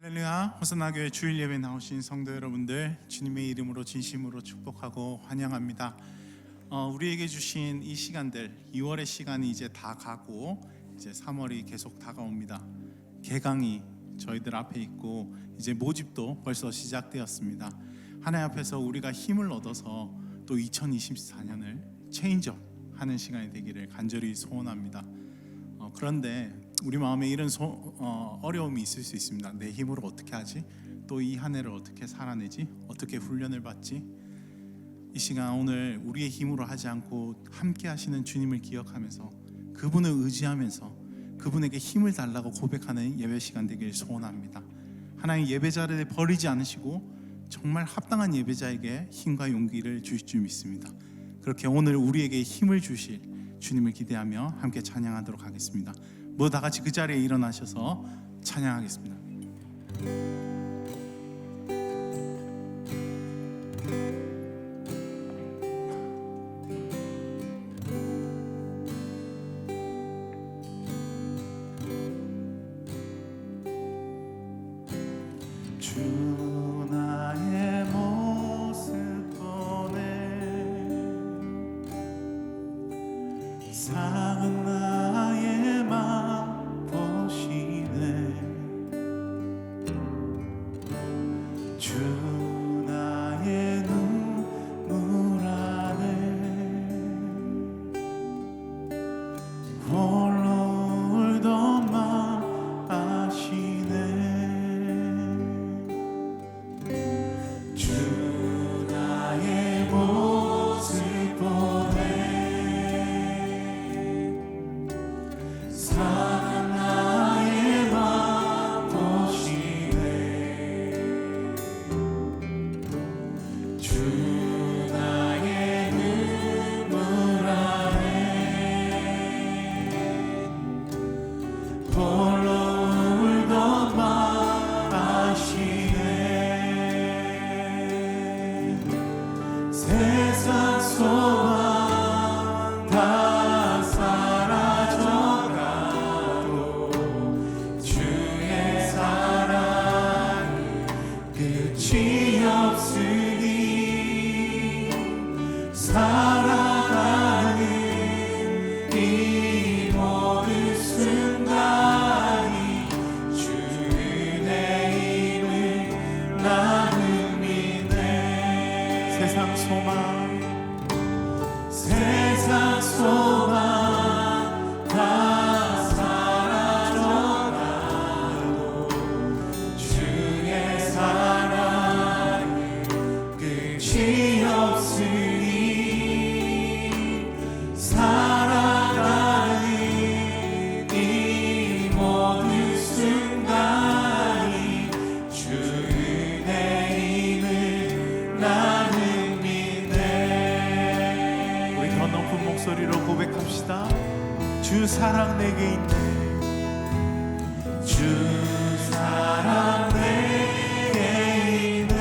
할렐루야, 호산나교회 주일 예배 나오신 성도 여러분들, 주님의 이름으로 진심으로 축복하고 환영합니다. 우리에게 주신 이 시간들, 2월의 시간이 이제 다 가고 이제 3월이 계속 다가옵니다. 개강이 저희들 앞에 있고 이제 모집도 벌써 시작되었습니다. 하나님 앞에서 우리가 힘을 얻어서 또 2024년을 체인지업 하는 시간이 되기를 간절히 소원합니다. 그런데 우리 마음에 이런 어려움이 있을 수 있습니다. 내 힘으로 어떻게 하지? 또 이 한 해를 어떻게 살아내지? 어떻게 훈련을 받지? 이 시간 오늘 우리의 힘으로 하지 않고 함께 하시는 주님을 기억하면서 그분을 의지하면서 그분에게 힘을 달라고 고백하는 예배 시간 되길 소원합니다. 하나님 예배자를 버리지 않으시고 정말 합당한 예배자에게 힘과 용기를 주실 줄 믿습니다. 그렇게 오늘 우리에게 힘을 주실 주님을 기대하며 함께 찬양하도록 하겠습니다. 모두 다 같이 그 자리에 일어나셔서 찬양하겠습니다. 주 나의 모습 보네 작은 나의 맘 보시네 주 나의 눈물 안에 홀로 울던 맘 아시네 주 나의 모습 보네 사랑 나의 맘 보시네 주 나의 눈물 안에 홀로 울던 맘 아시네 세상 소망 다 사라져가도 주의 사랑은 끝이 없으니 살아가는 이 모든 순간이 주 은혜임을 나는 믿네 세상 소망 다 사라져가도 주의 사랑은 끝이 없으니 살아가는 이 모든 순간이 주 은혜임을 나는 믿네 우리 더 높은 목소리로 고백합시다. 주 사랑 내게 있네 주 사랑 내게 있네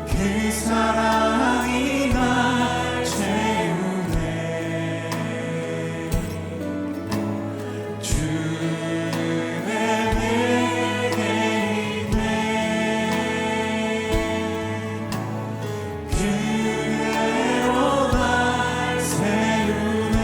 그 사랑이 날 채우네 주 내게 있네 그대로 날 세우네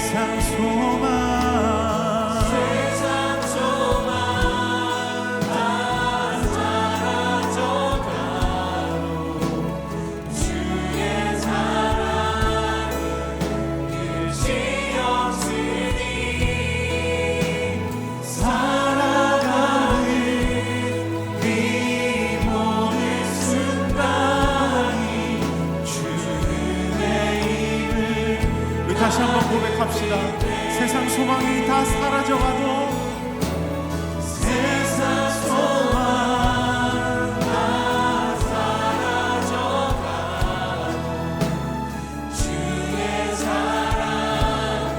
세상 소망 다 사라져가도 주의 사랑은 끝이 없으니 살아가는 이 모든 순간이 주의 입을 우리 다시 한번 고백합시다. 세상 소망이 다 사라져가도 세상 소망 다 사라져가도 주의 사랑은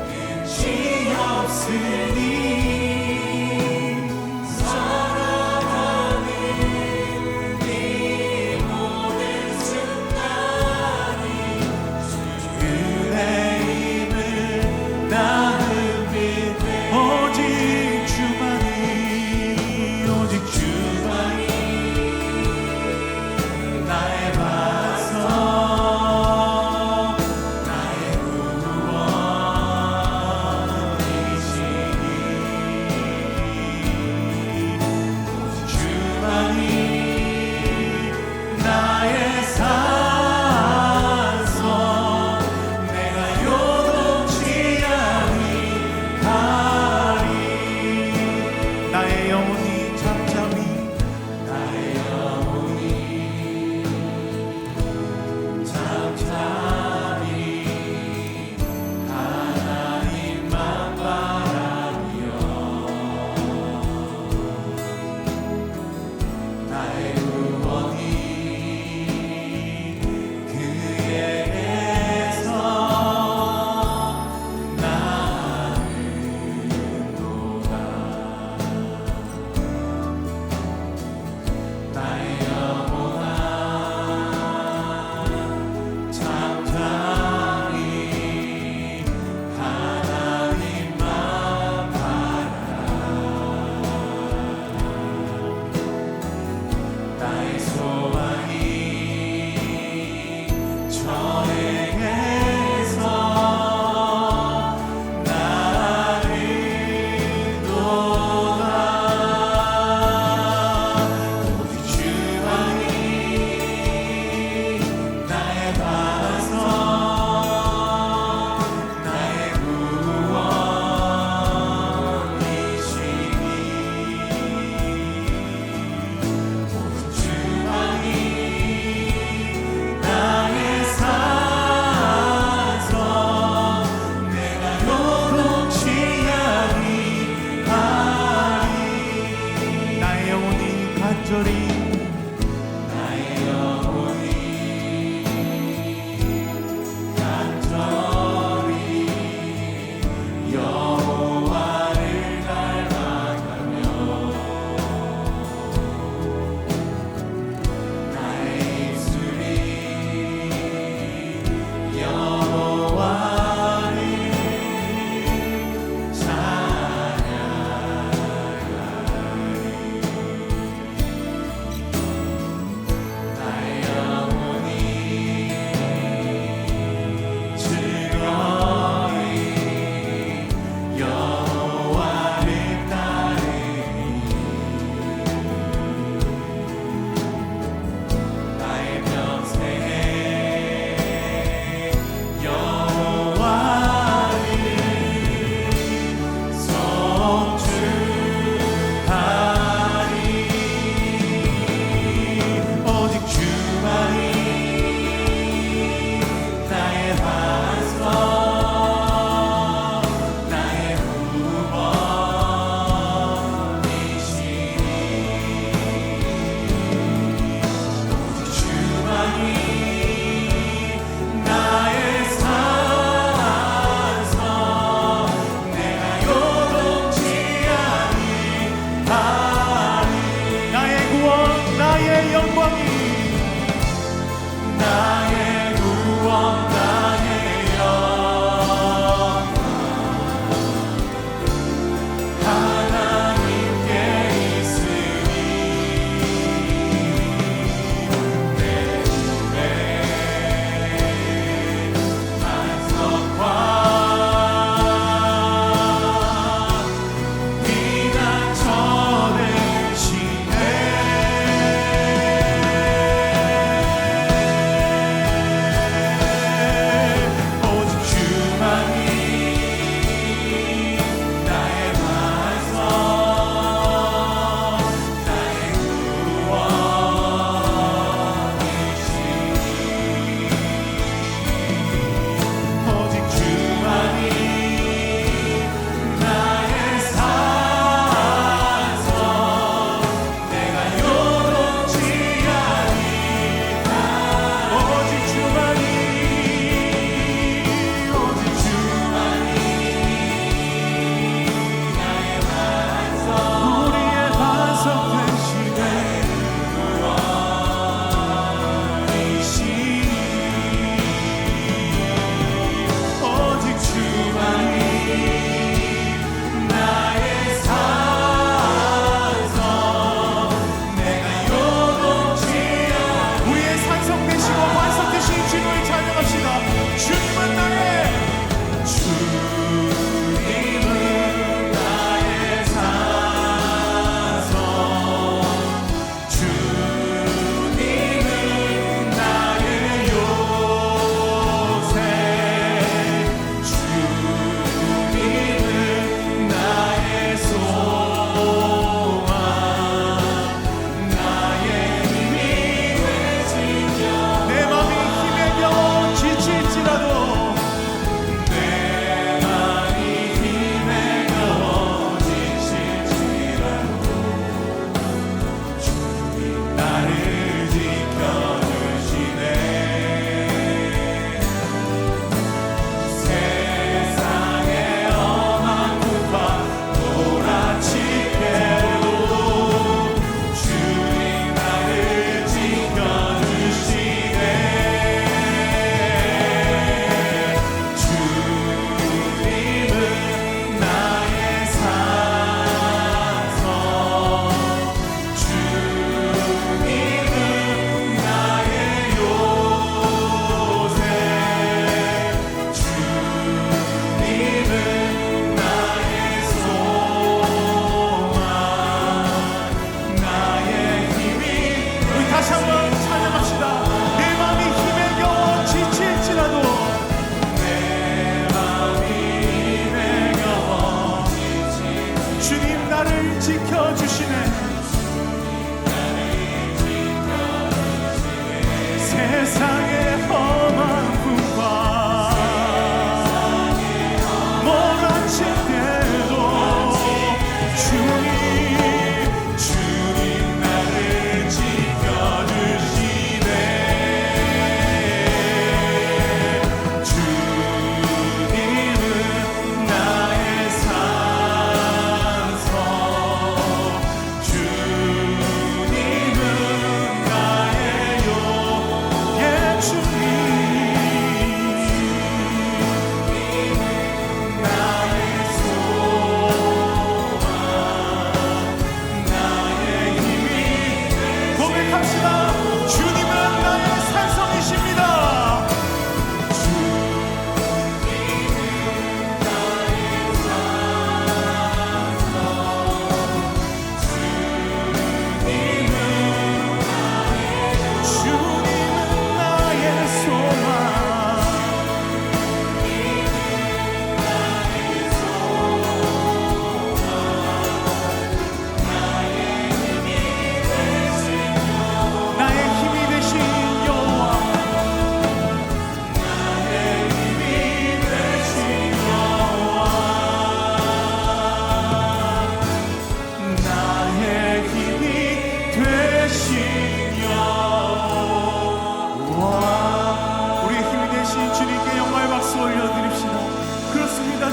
끝이 없으니 살아가는 이 모든 순간이 주의 입을 나는 빛. 오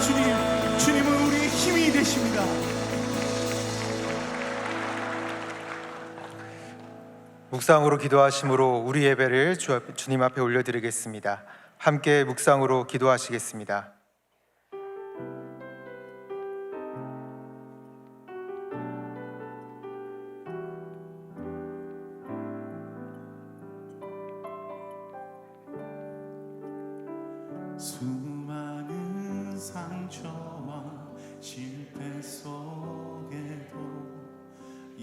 주님은 우리의 힘이 되십니다. 묵상으로 기도하심으로 우리 예배를 주님 앞에 올려드리겠습니다. 함께 묵상으로 기도하시겠습니다. 수많은 상처와 실패 속에도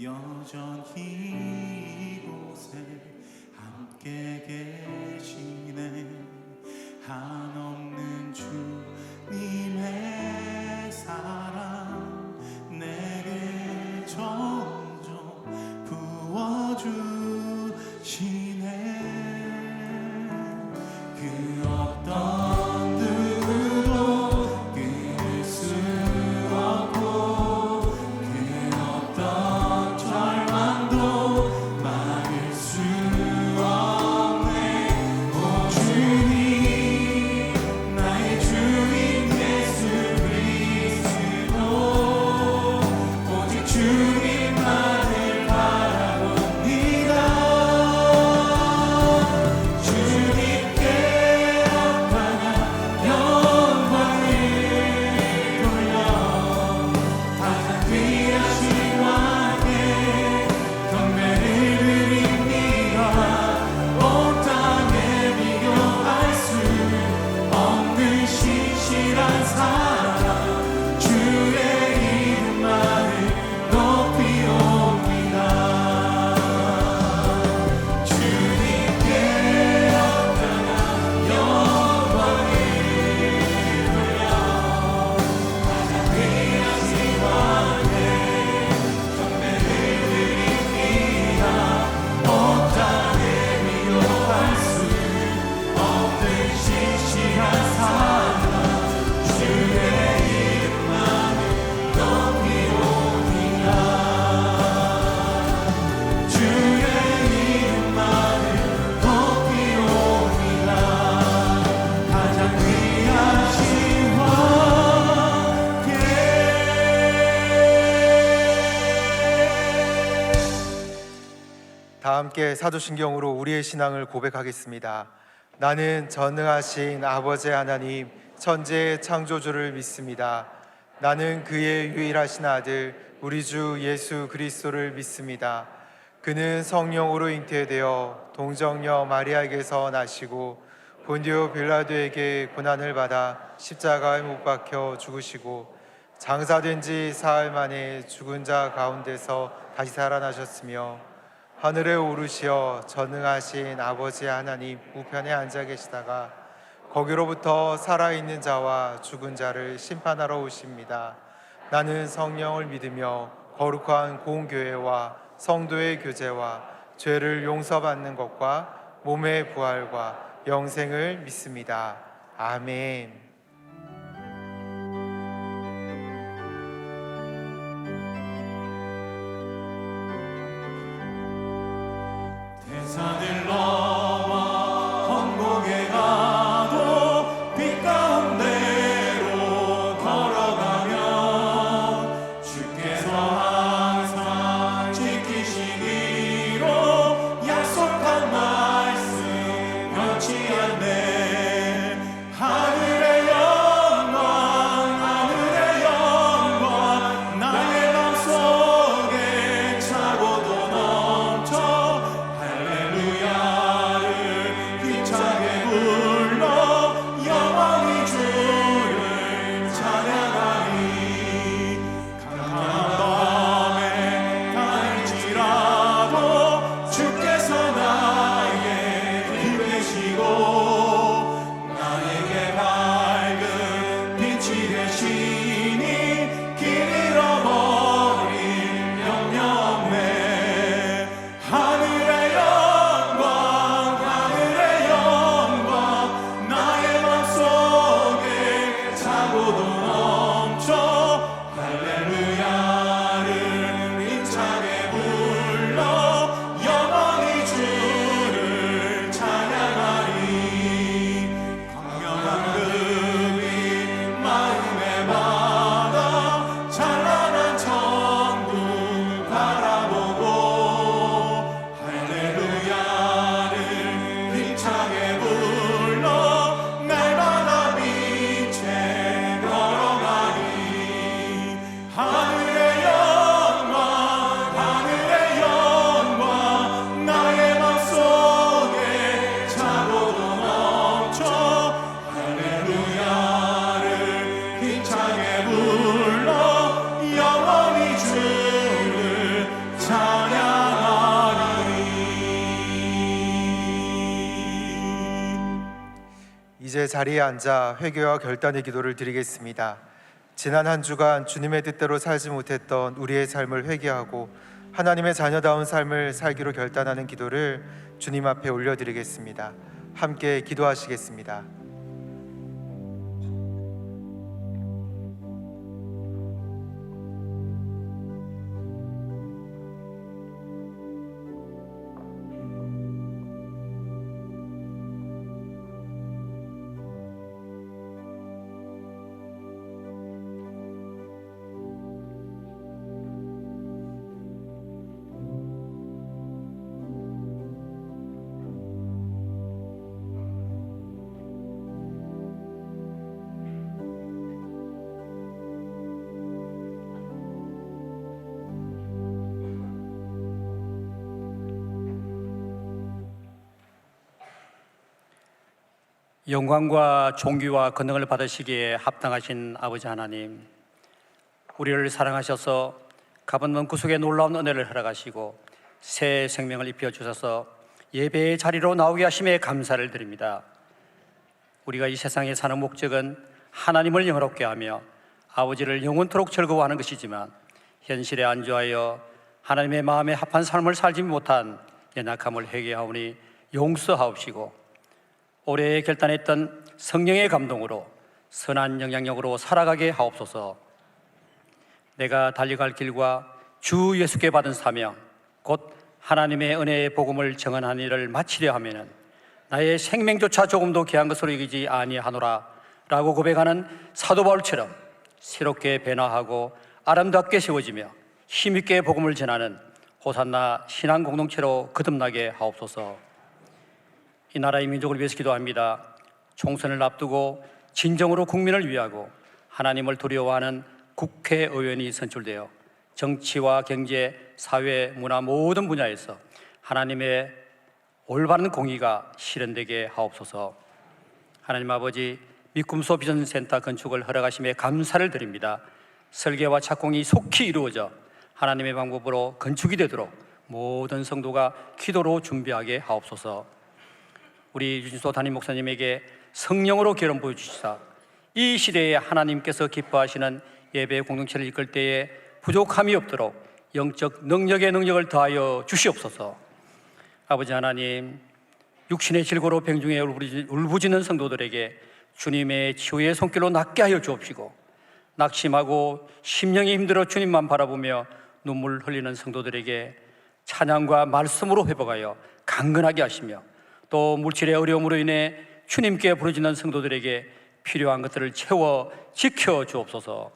여전히 이곳에 함께 계시네. 한없는 주님의 사랑 내게 점점 부어주시네. 그 어떤 누구도 끊을 수 없고 그 어떤 절망도 막을 수 없네. 오 주님 나의 주인 예수 그리스도 오직 주님만을 바라봅니다. 주님께 언제나 영광을 돌려 가장 귀하신 왕께 경배를 드립니다. 온 땅에 비교할 수 없는 신실한 사랑 주의 이름만을 높이옵니다. 주님께 언제나 영광을 돌려 가장 귀하신 왕께 경배를 드립니다. 온 땅에 비교할 수 없는 신실한 사랑 주의 이름만을 높이옵니다. 주의 이름만을 높이옵니다. 가장 귀하신 왕께. 다 함께 사도신경으로 우리의 신앙을 고백하겠습니다. 나는 전능하신 아버지 하나님 천지의 창조주를 믿습니다. 나는 그의 유일하신 아들 우리 주 예수 그리스도를 믿습니다. 그는 성령으로 잉태되어 동정녀 마리아에게서 나시고 본디오 빌라도에게 고난을 받아 십자가에 못 박혀 죽으시고 장사된 지 사흘 만에 죽은 자 가운데서 다시 살아나셨으며 하늘에 오르시어 전능하신 아버지 하나님 우편에 앉아 계시다가 거기로부터 살아있는 자와 죽은 자를 심판하러 오십니다. 나는 성령을 믿으며 거룩한 공교회와 성도의 교제와 죄를 용서받는 것과 몸의 부활과 영생을 믿습니다. 아멘. 대산을 넘어 헌복에 가도 빛 가운데로 걸어가면 주께서 항상 지키시기로 약속한 말씀 변치 않네. 하늘의 이제 자리에 앉아 회개와 결단의 기도를 드리겠습니다. 지난 한 주간 주님의 뜻대로 살지 못했던 우리의 삶을 회개하고 하나님의 자녀다운 삶을 살기로 결단하는 기도를 주님 앞에 올려드리겠습니다. 함께 기도하시겠습니다. 영광과 존귀와 권능을 받으시기에 합당하신 아버지 하나님, 우리를 사랑하셔서 값없는 구속의 놀라운 은혜를 허락하시고 새 생명을 입혀 주셔서 예배의 자리로 나오게 하심에 감사를 드립니다. 우리가 이 세상에 사는 목적은 하나님을 영화롭게 하며 아버지를 영원토록 즐거워하는 것이지만 현실에 안주하여 하나님의 마음에 합한 삶을 살지 못한 연약함을 회개하오니 용서하옵시고, 올해 결단했던 성령의 감동으로 선한 영향력으로 살아가게 하옵소서. 내가 달려갈 길과 주 예수께 받은 사명, 곧 하나님의 은혜의 복음을 증언하는 일을 마치려 하면은 나의 생명조차 조금도 귀한 것으로 여기지 아니하노라 라고 고백하는 사도 바울처럼 새롭게 변화하고 아름답게 세워지며 힘있게 복음을 전하는 호산나 신앙 공동체로 거듭나게 하옵소서. 이 나라의 민족을 위해서 기도합니다. 총선을 앞두고 진정으로 국민을 위하고 하나님을 두려워하는 국회의원이 선출되어 정치와 경제, 사회, 문화 모든 분야에서 하나님의 올바른 공의가 실현되게 하옵소서. 하나님 아버지, 미꿈소 비전센터 건축을 허락하심에 감사를 드립니다. 설계와 착공이 속히 이루어져 하나님의 방법으로 건축이 되도록 모든 성도가 기도로 준비하게 하옵소서. 우리 유진소 담임 목사님에게 성령으로 기름 부어주시사 이 시대에 하나님께서 기뻐하시는 예배 공동체를 이끌 때에 부족함이 없도록 영적 능력을 더하여 주시옵소서. 아버지 하나님, 육신의 질고로 병중에 울부짖는 성도들에게 주님의 치유의 손길로 낫게 하여 주옵시고, 낙심하고 심령이 힘들어 주님만 바라보며 눈물 흘리는 성도들에게 찬양과 말씀으로 회복하여 강건하게 하시며, 또 물질의 어려움으로 인해 주님께 부르짖는 성도들에게 필요한 것들을 채워 지켜 주옵소서.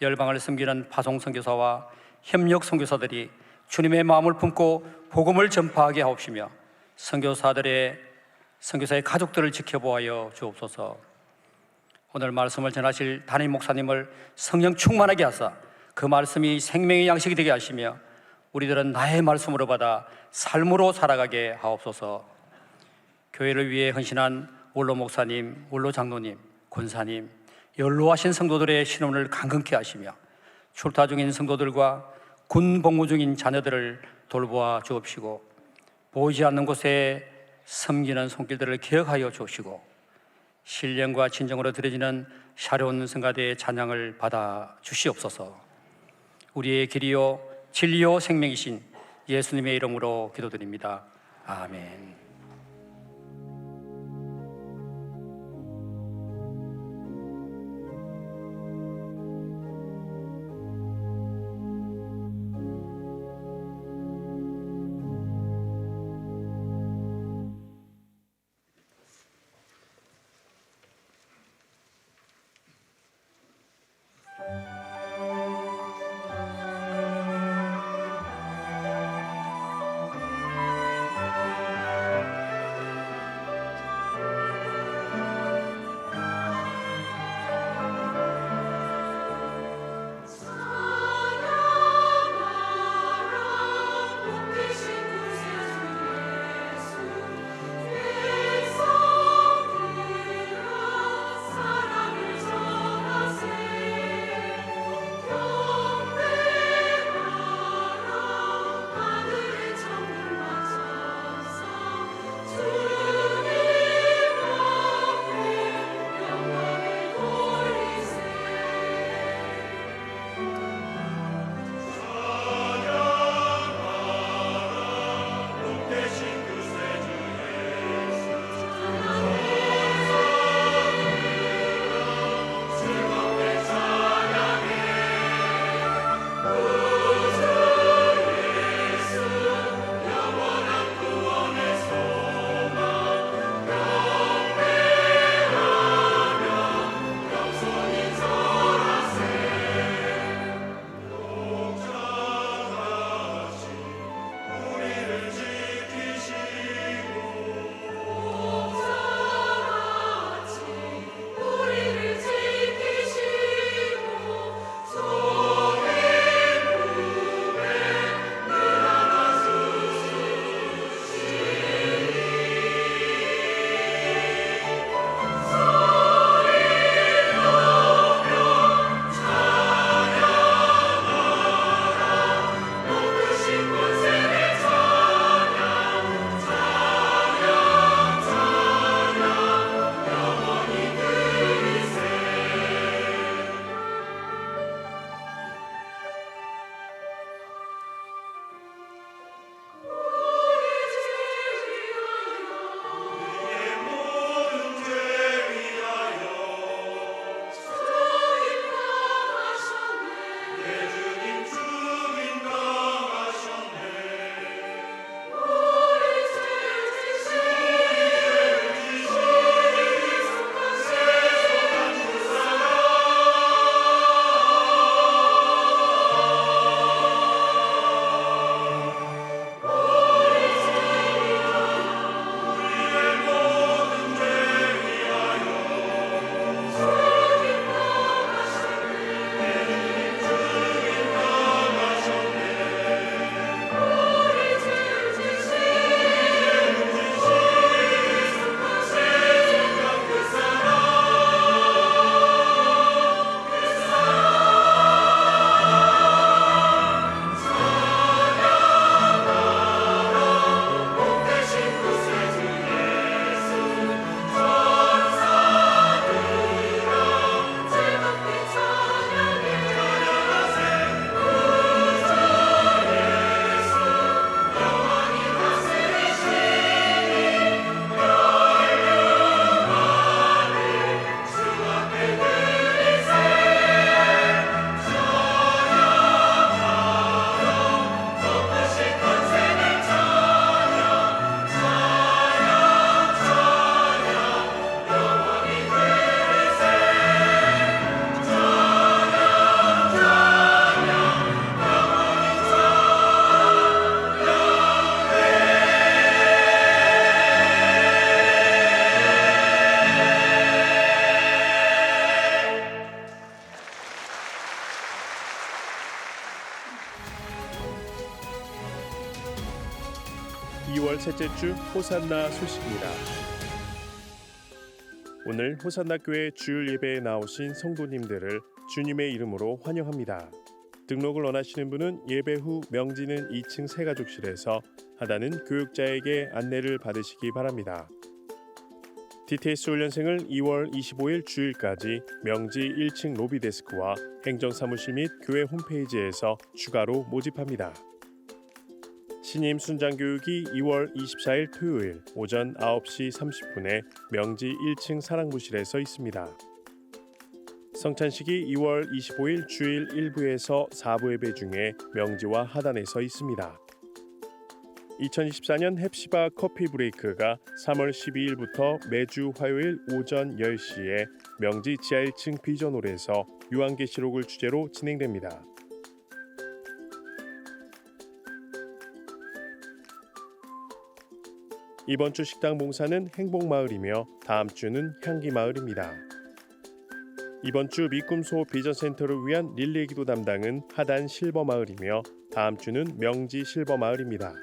열방을 섬기는 파송 선교사와 협력 선교사들이 주님의 마음을 품고 복음을 전파하게 하옵시며, 선교사의 가족들을 지켜보아여 주옵소서. 오늘 말씀을 전하실 담임 목사님을 성령 충만하게 하사 그 말씀이 생명의 양식이 되게 하시며 우리들은 나의 말씀으로 받아 삶으로 살아가게 하옵소서. 교회를 위해 헌신한 원로 목사님, 원로 장로님, 권사님, 연로하신 성도들의 신원을 강건케 하시며 출타 중인 성도들과 군 복무 중인 자녀들을 돌보아 주옵시고, 보이지 않는 곳에 섬기는 손길들을 기억하여 주시고, 신령과 진정으로 드려지는 샤론 성가대의 찬양을 받아 주시옵소서. 우리의 길이요 진리요 생명이신 예수님의 이름으로 기도드립니다. 아멘. 2월 셋째 주 호산나 소식입니다. 오늘 호산나 교회 주일 예배에 나오신 성도님들을 주님의 이름으로 환영합니다. 등록을 원하시는 분은 예배 후 명지는 2층 새가족실에서 하다는 교육자에게 안내를 받으시기 바랍니다. DTS 훈련생을 2월 25일 주일까지 명지 1층 로비 데스크와 행정사무실 및 교회 홈페이지에서 추가로 모집합니다. 신임 순장교육이 2월 24일 토요일 오전 9시 30분에 명지 1층 사랑부실에서 있습니다. 성찬식이 2월 25일 주일 1부에서 4부 예배 중에 명지와 하단에서 있습니다. 2024년 햅시바 커피 브레이크가 3월 12일부터 매주 화요일 오전 10시에 명지 지하 1층 비전홀에서 요한계시록을 주제로 진행됩니다. 이번 주 식당 봉사는 행복마을이며 다음 주는 향기마을입니다. 이번 주 미꿈소 비전센터를 위한 릴레이 기도 담당은 하단 실버마을이며 다음 주는 명지 실버마을입니다.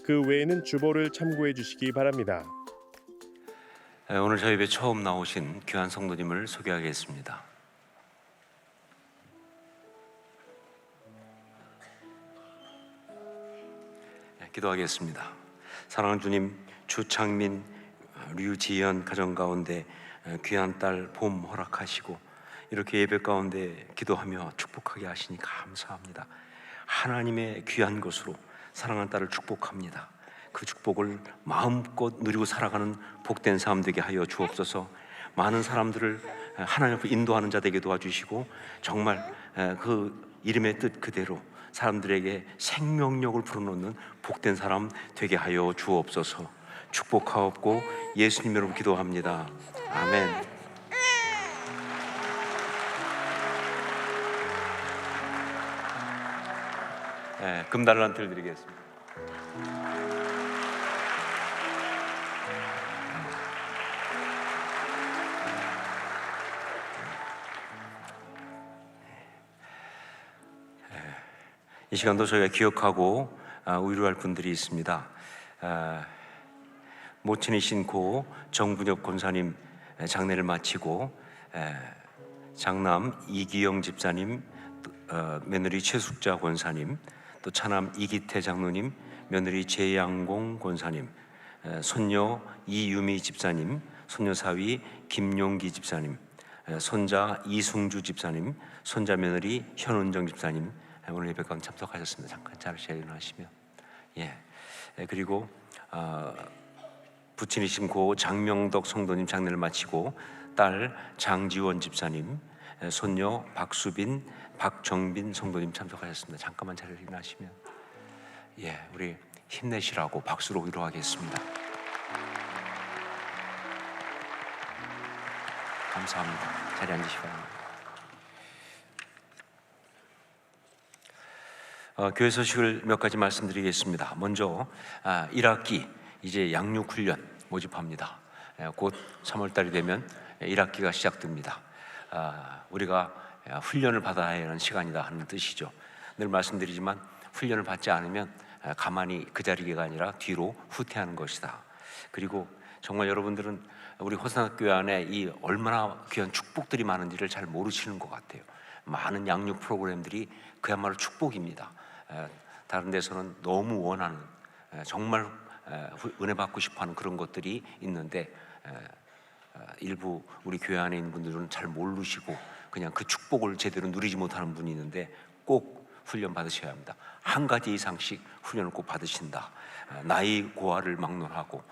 그 외에는 주보를 참고해 주시기 바랍니다. 오늘 저희 예배 처음 나오신 귀한 성도님을 소개하겠습니다. 기도하겠습니다. 사랑하는 주님, 주창민, 류지연 가정 가운데 귀한 딸 봄 허락하시고 이렇게 예배 가운데 기도하며 축복하게 하시니 감사합니다. 하나님의 귀한 것으로 사랑하는 딸을 축복합니다. 그 축복을 마음껏 누리고 살아가는 복된 삶 되게 하여 주옵소서. 많은 사람들을 하나님 앞에 인도하는 자 되게 도와주시고 정말 그 이름의 뜻 그대로 사람들에게 생명력을 불어넣는 복된 사람 되게 하여 주옵소서. 축복하옵고 예수님 이름으로 기도합니다. 아멘. 금달란트를 드리겠습니다. 이 시간도 저희가 기억하고 위로할 분들이 있습니다. 모친이신 고 정분혁 권사님 장례를 마치고 장남 이기영 집사님, 며느리 최숙자 권사님, 또 차남 이기태 장로님, 며느리 재양공 권사님, 손녀 이유미 집사님, 손녀 사위 김용기 집사님, 손자 이승주 집사님, 손자 며느리 현은정 집사님 오늘 예배 가운데 참석하셨습니다. 잠깐 자리에 일어나시면 그리고 부친이신 고 장명덕 성도님 장례를 마치고 딸 장지원 집사님, 손녀 박수빈, 박정빈 성도님 참석하셨습니다. 잠깐만 자리를 일어나시면 우리 힘내시라고 박수로 위로하겠습니다. 감사합니다. 자리에 앉으시기 바랍니다. 교회 소식을 몇 가지 말씀드리겠습니다. 먼저 1학기 이제 양육훈련 모집합니다. 곧 3월달이 되면 1학기가 시작됩니다. 우리가 훈련을 받아야 하는 시간이다 하는 뜻이죠. 늘 말씀드리지만 훈련을 받지 않으면 가만히 그 자리가 아니라 뒤로 후퇴하는 것이다. 그리고 정말 여러분들은 우리 호산학교회 안에 이 얼마나 귀한 축복들이 많은지를 잘 모르시는 것 같아요. 많은 양육 프로그램들이 그야말로 축복입니다. 다른 데서는 너무 원하는 정말 은혜 받고 싶어하는 그런 것들이 있는데 일부 우리 교회 안에 있는 분들은 잘 모르시고 그냥 그 축복을 제대로 누리지 못하는 분이 있는데 꼭 훈련 받으셔야 합니다. 한 가지 이상씩 훈련을 꼭 받으신다. 나이 고하를 막론하고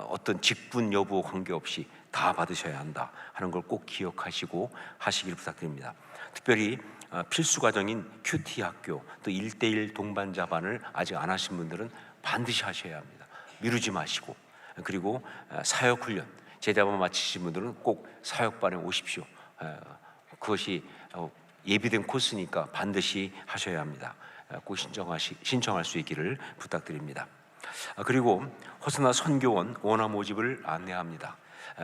어떤 직분 여부 관계없이 다 받으셔야 한다 하는 걸 꼭 기억하시고 하시길 부탁드립니다. 특별히 필수 과정인 큐티 학교 또 1:1 동반자반을 아직 안 하신 분들은 반드시 하셔야 합니다. 미루지 마시고 그리고 사역훈련 제자반 마치신 분들은 꼭 사역반에 오십시오. 그것이 예비된 코스니까 반드시 하셔야 합니다. 꼭 신청할 수 있기를 부탁드립니다. 그리고 호산나 선교원 원화 모집을 안내합니다.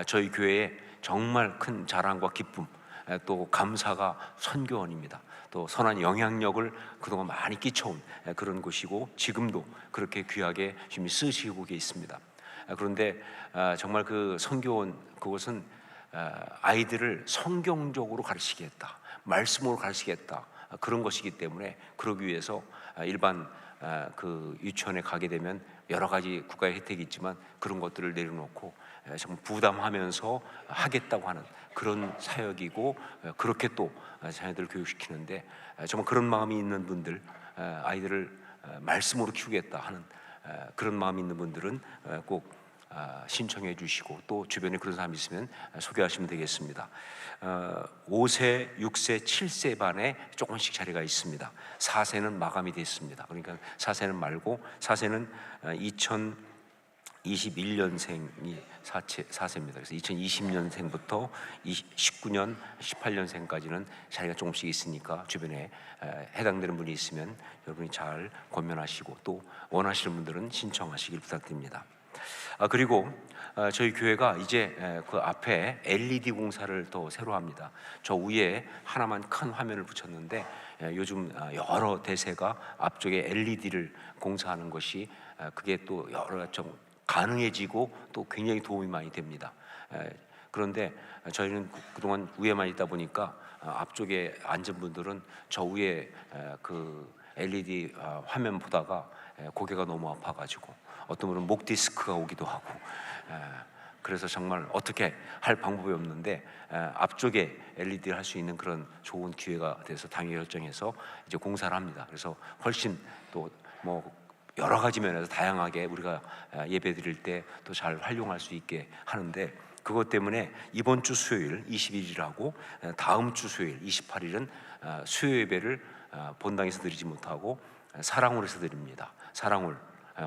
저희 교회에 정말 큰 자랑과 기쁨 또 감사가 선교원입니다. 또 선한 영향력을 그동안 많이 끼쳐온 그런 곳이고 지금도 그렇게 귀하게 주님이 쓰시고 계십니다. 그런데 정말 그 선교원 그것은 아이들을 성경적으로 가르치겠다, 말씀으로 가르치겠다 그런 것이기 때문에 그러기 위해서 일반 그 유치원에 가게 되면 여러 가지 국가의 혜택이 있지만 그런 것들을 내려놓고 정말 부담하면서 하겠다고 하는 그런 사역이고 그렇게 또 자녀들을 교육시키는데 정말 그런 마음이 있는 분들, 아이들을 말씀으로 키우겠다 하는 그런 마음이 있는 분들은 꼭 신청해 주시고 또 주변에 그런 사람이 있으면 소개하시면 되겠습니다. 5세, 6세, 7세 반에 조금씩 자리가 있습니다. 4세는 마감이 됐습니다. 그러니까 4세는 말고 4세는 2021년생이 4세입니다. 그래서 2020년생부터 19년, 18년생까지는 자리가 조금씩 있으니까 주변에 해당되는 분이 있으면 여러분이 잘 권면하시고 또 원하시는 분들은 신청하시길 부탁드립니다. 그리고 저희 교회가 이제 그 앞에 LED 공사를 또 새로 합니다. 저 위에 하나만 큰 화면을 붙였는데 요즘 여러 대세가 앞쪽에 LED를 공사하는 것이 그게 또 여러 좀 가능해지고 또 굉장히 도움이 많이 됩니다. 그런데 저희는 그동안 위에만 있다 보니까 앞쪽에 앉은 분들은 저 위에 그 LED 화면 보다가 고개가 너무 아파가지고 어떤 분은 목 디스크가 오기도 하고 그래서 정말 어떻게 할 방법이 없는데 앞쪽에 LED를 할 수 있는 그런 좋은 기회가 돼서 당일 결정해서 이제 공사를 합니다. 그래서 훨씬 또 뭐 여러 가지 면에서 다양하게 우리가 예배 드릴 때 또 잘 활용할 수 있게 하는데 그것 때문에 이번 주 수요일 21일하고 다음 주 수요일 28일은 수요 예배를 본당에서 드리지 못하고 사랑홀에서 드립니다. 사랑홀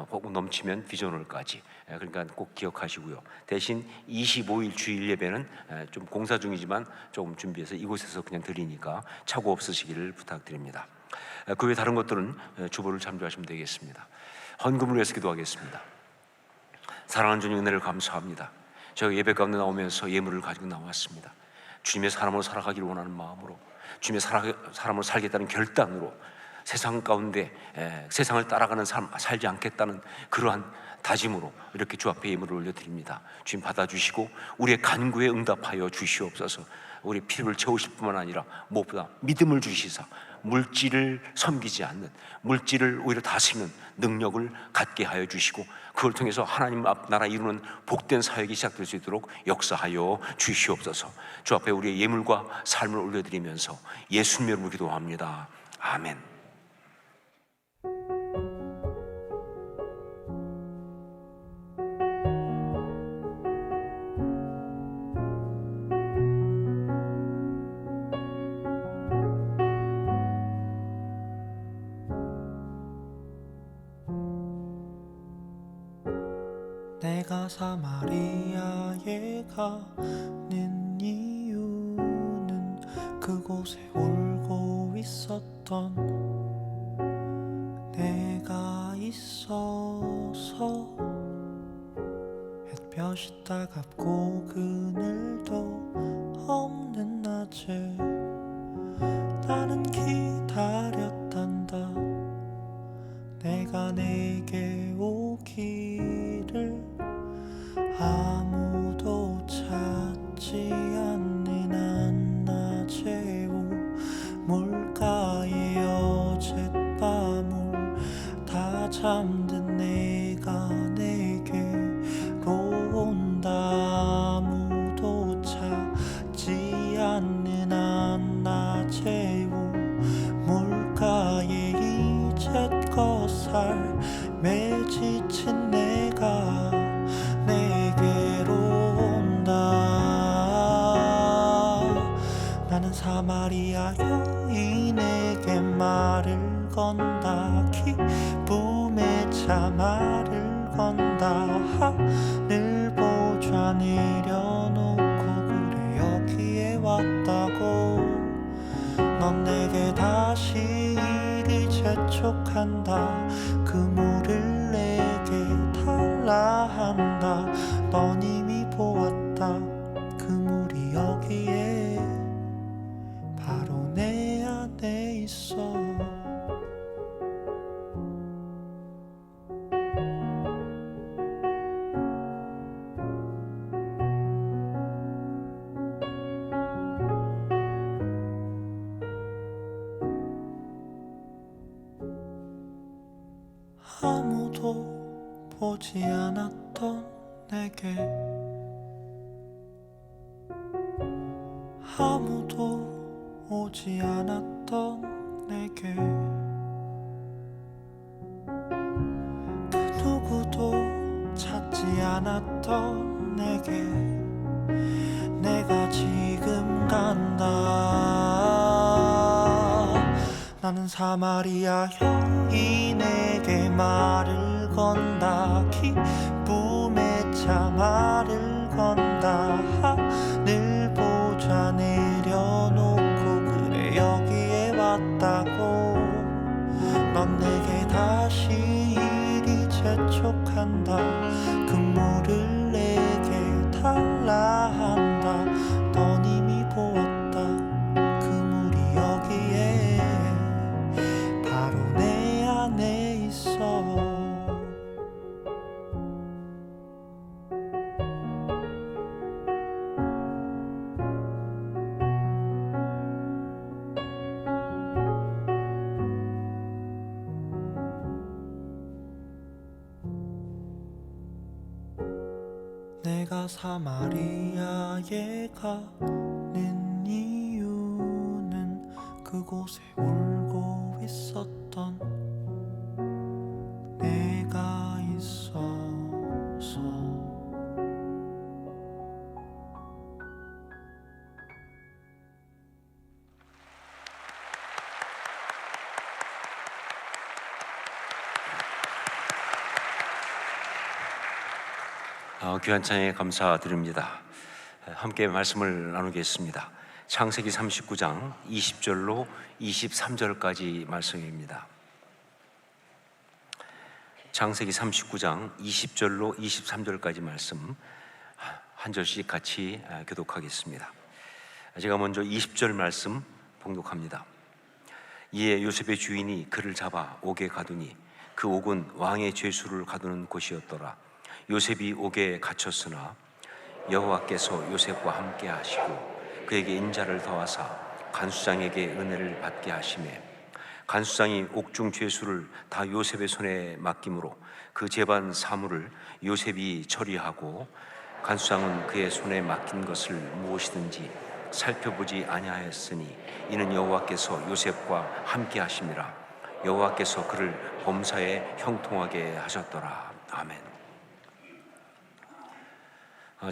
혹은 넘치면 비전홀까지. 그러니까 꼭 기억하시고요. 대신 25일 주일 예배는 좀 공사 중이지만 조금 준비해서 이곳에서 그냥 드리니까 착오 없으시기를 부탁드립니다. 그 외 다른 것들은 주보를 참조하시면 되겠습니다. 헌금을 위해서 기도하겠습니다. 사랑하는 주님 은혜를 감사합니다. 저희 예배 가운데 나오면서 예물을 가지고 나왔습니다. 주님의 사람으로 살아가기를 원하는 마음으로 주님의 사람으로 살겠다는 결단으로 세상 가운데 세상을 따라가는 삶 살지 않겠다는 그러한 다짐으로 이렇게 주 앞에 예물을 올려드립니다. 주님 받아주시고 우리의 간구에 응답하여 주시옵소서. 우리 필요를 채우실 뿐만 아니라 무엇보다 믿음을 주시사 물질을 섬기지 않는, 물질을 오히려 다스리는 능력을 갖게 하여 주시고 그걸 통해서 하나님 나라 이루는 복된 사역이 시작될 수 있도록 역사하여 주시옵소서. 주 앞에 우리의 예물과 삶을 올려드리면서 예수님 이름으로 기도합니다. 아멘. 내가 사마리아에 가는 이유는 그곳에 울고 있었던 내가 있어서 햇볕이 따갑고 그늘도 없는 낮에 나는 기다렸단다. 내가 내게 오기를 아무도 찾지 않는 한낮에 물가에 어젯밤을 다 잠든 내가 내게로 온다. 아무도 찾지 않는 한낮에 물가에 이제껏 삶에 지친 내가 내게로 온다. 나는 사마리아 여인에게 말을 건다. 기쁨의 차 말을 건다. 하늘 보좌 내려놓고 그래 여기에 왔다고. 넌 내게 다시 이리 재촉한다. 그 물을 내게 달라 한다. 넌 이미 보았다. 그 물이 여기에 오지 않았던 내게 아무도 오지 않았던 내게 그 누구도 찾지 않았던 내게 내가 지금 간다. 나는 사마리아 여인에게 말을 건다. 기쁨에 차 말을 건다. 하늘 보자 내려놓고 그래 여기에 왔다고. 넌 내게 다시 이리 재촉한다. 그물을 내게 달라 한다. 넌 이미 보았다. 그물이 여기에 바로 내 안에 있어. 내가 사마리아에 가는 이유는 그곳에 울고 있었던 내가 있어서. 귀한 찬양에 감사드립니다. 함께 말씀을 나누겠습니다. 창세기 39장 20절로 23절까지 말씀입니다. 창세기 39장 20절로 23절까지 말씀 한 절씩 같이 교독하겠습니다. 제가 먼저 20절 말씀 봉독합니다. 이에 요셉의 주인이 그를 잡아 옥에 가두니 그 옥은 왕의 죄수를 가두는 곳이었더라. 요셉이 옥에 갇혔으나 여호와께서 요셉과 함께 하시고 그에게 인자를 더하사 간수장에게 은혜를 받게 하시매 간수장이 옥중 죄수를 다 요셉의 손에 맡김으로 그 재반 사물을 요셉이 처리하고 간수장은 그의 손에 맡긴 것을 무엇이든지 살펴보지 아니하였으니 이는 여호와께서 요셉과 함께 하심이라. 여호와께서 그를 범사에 형통하게 하셨더라. 아멘.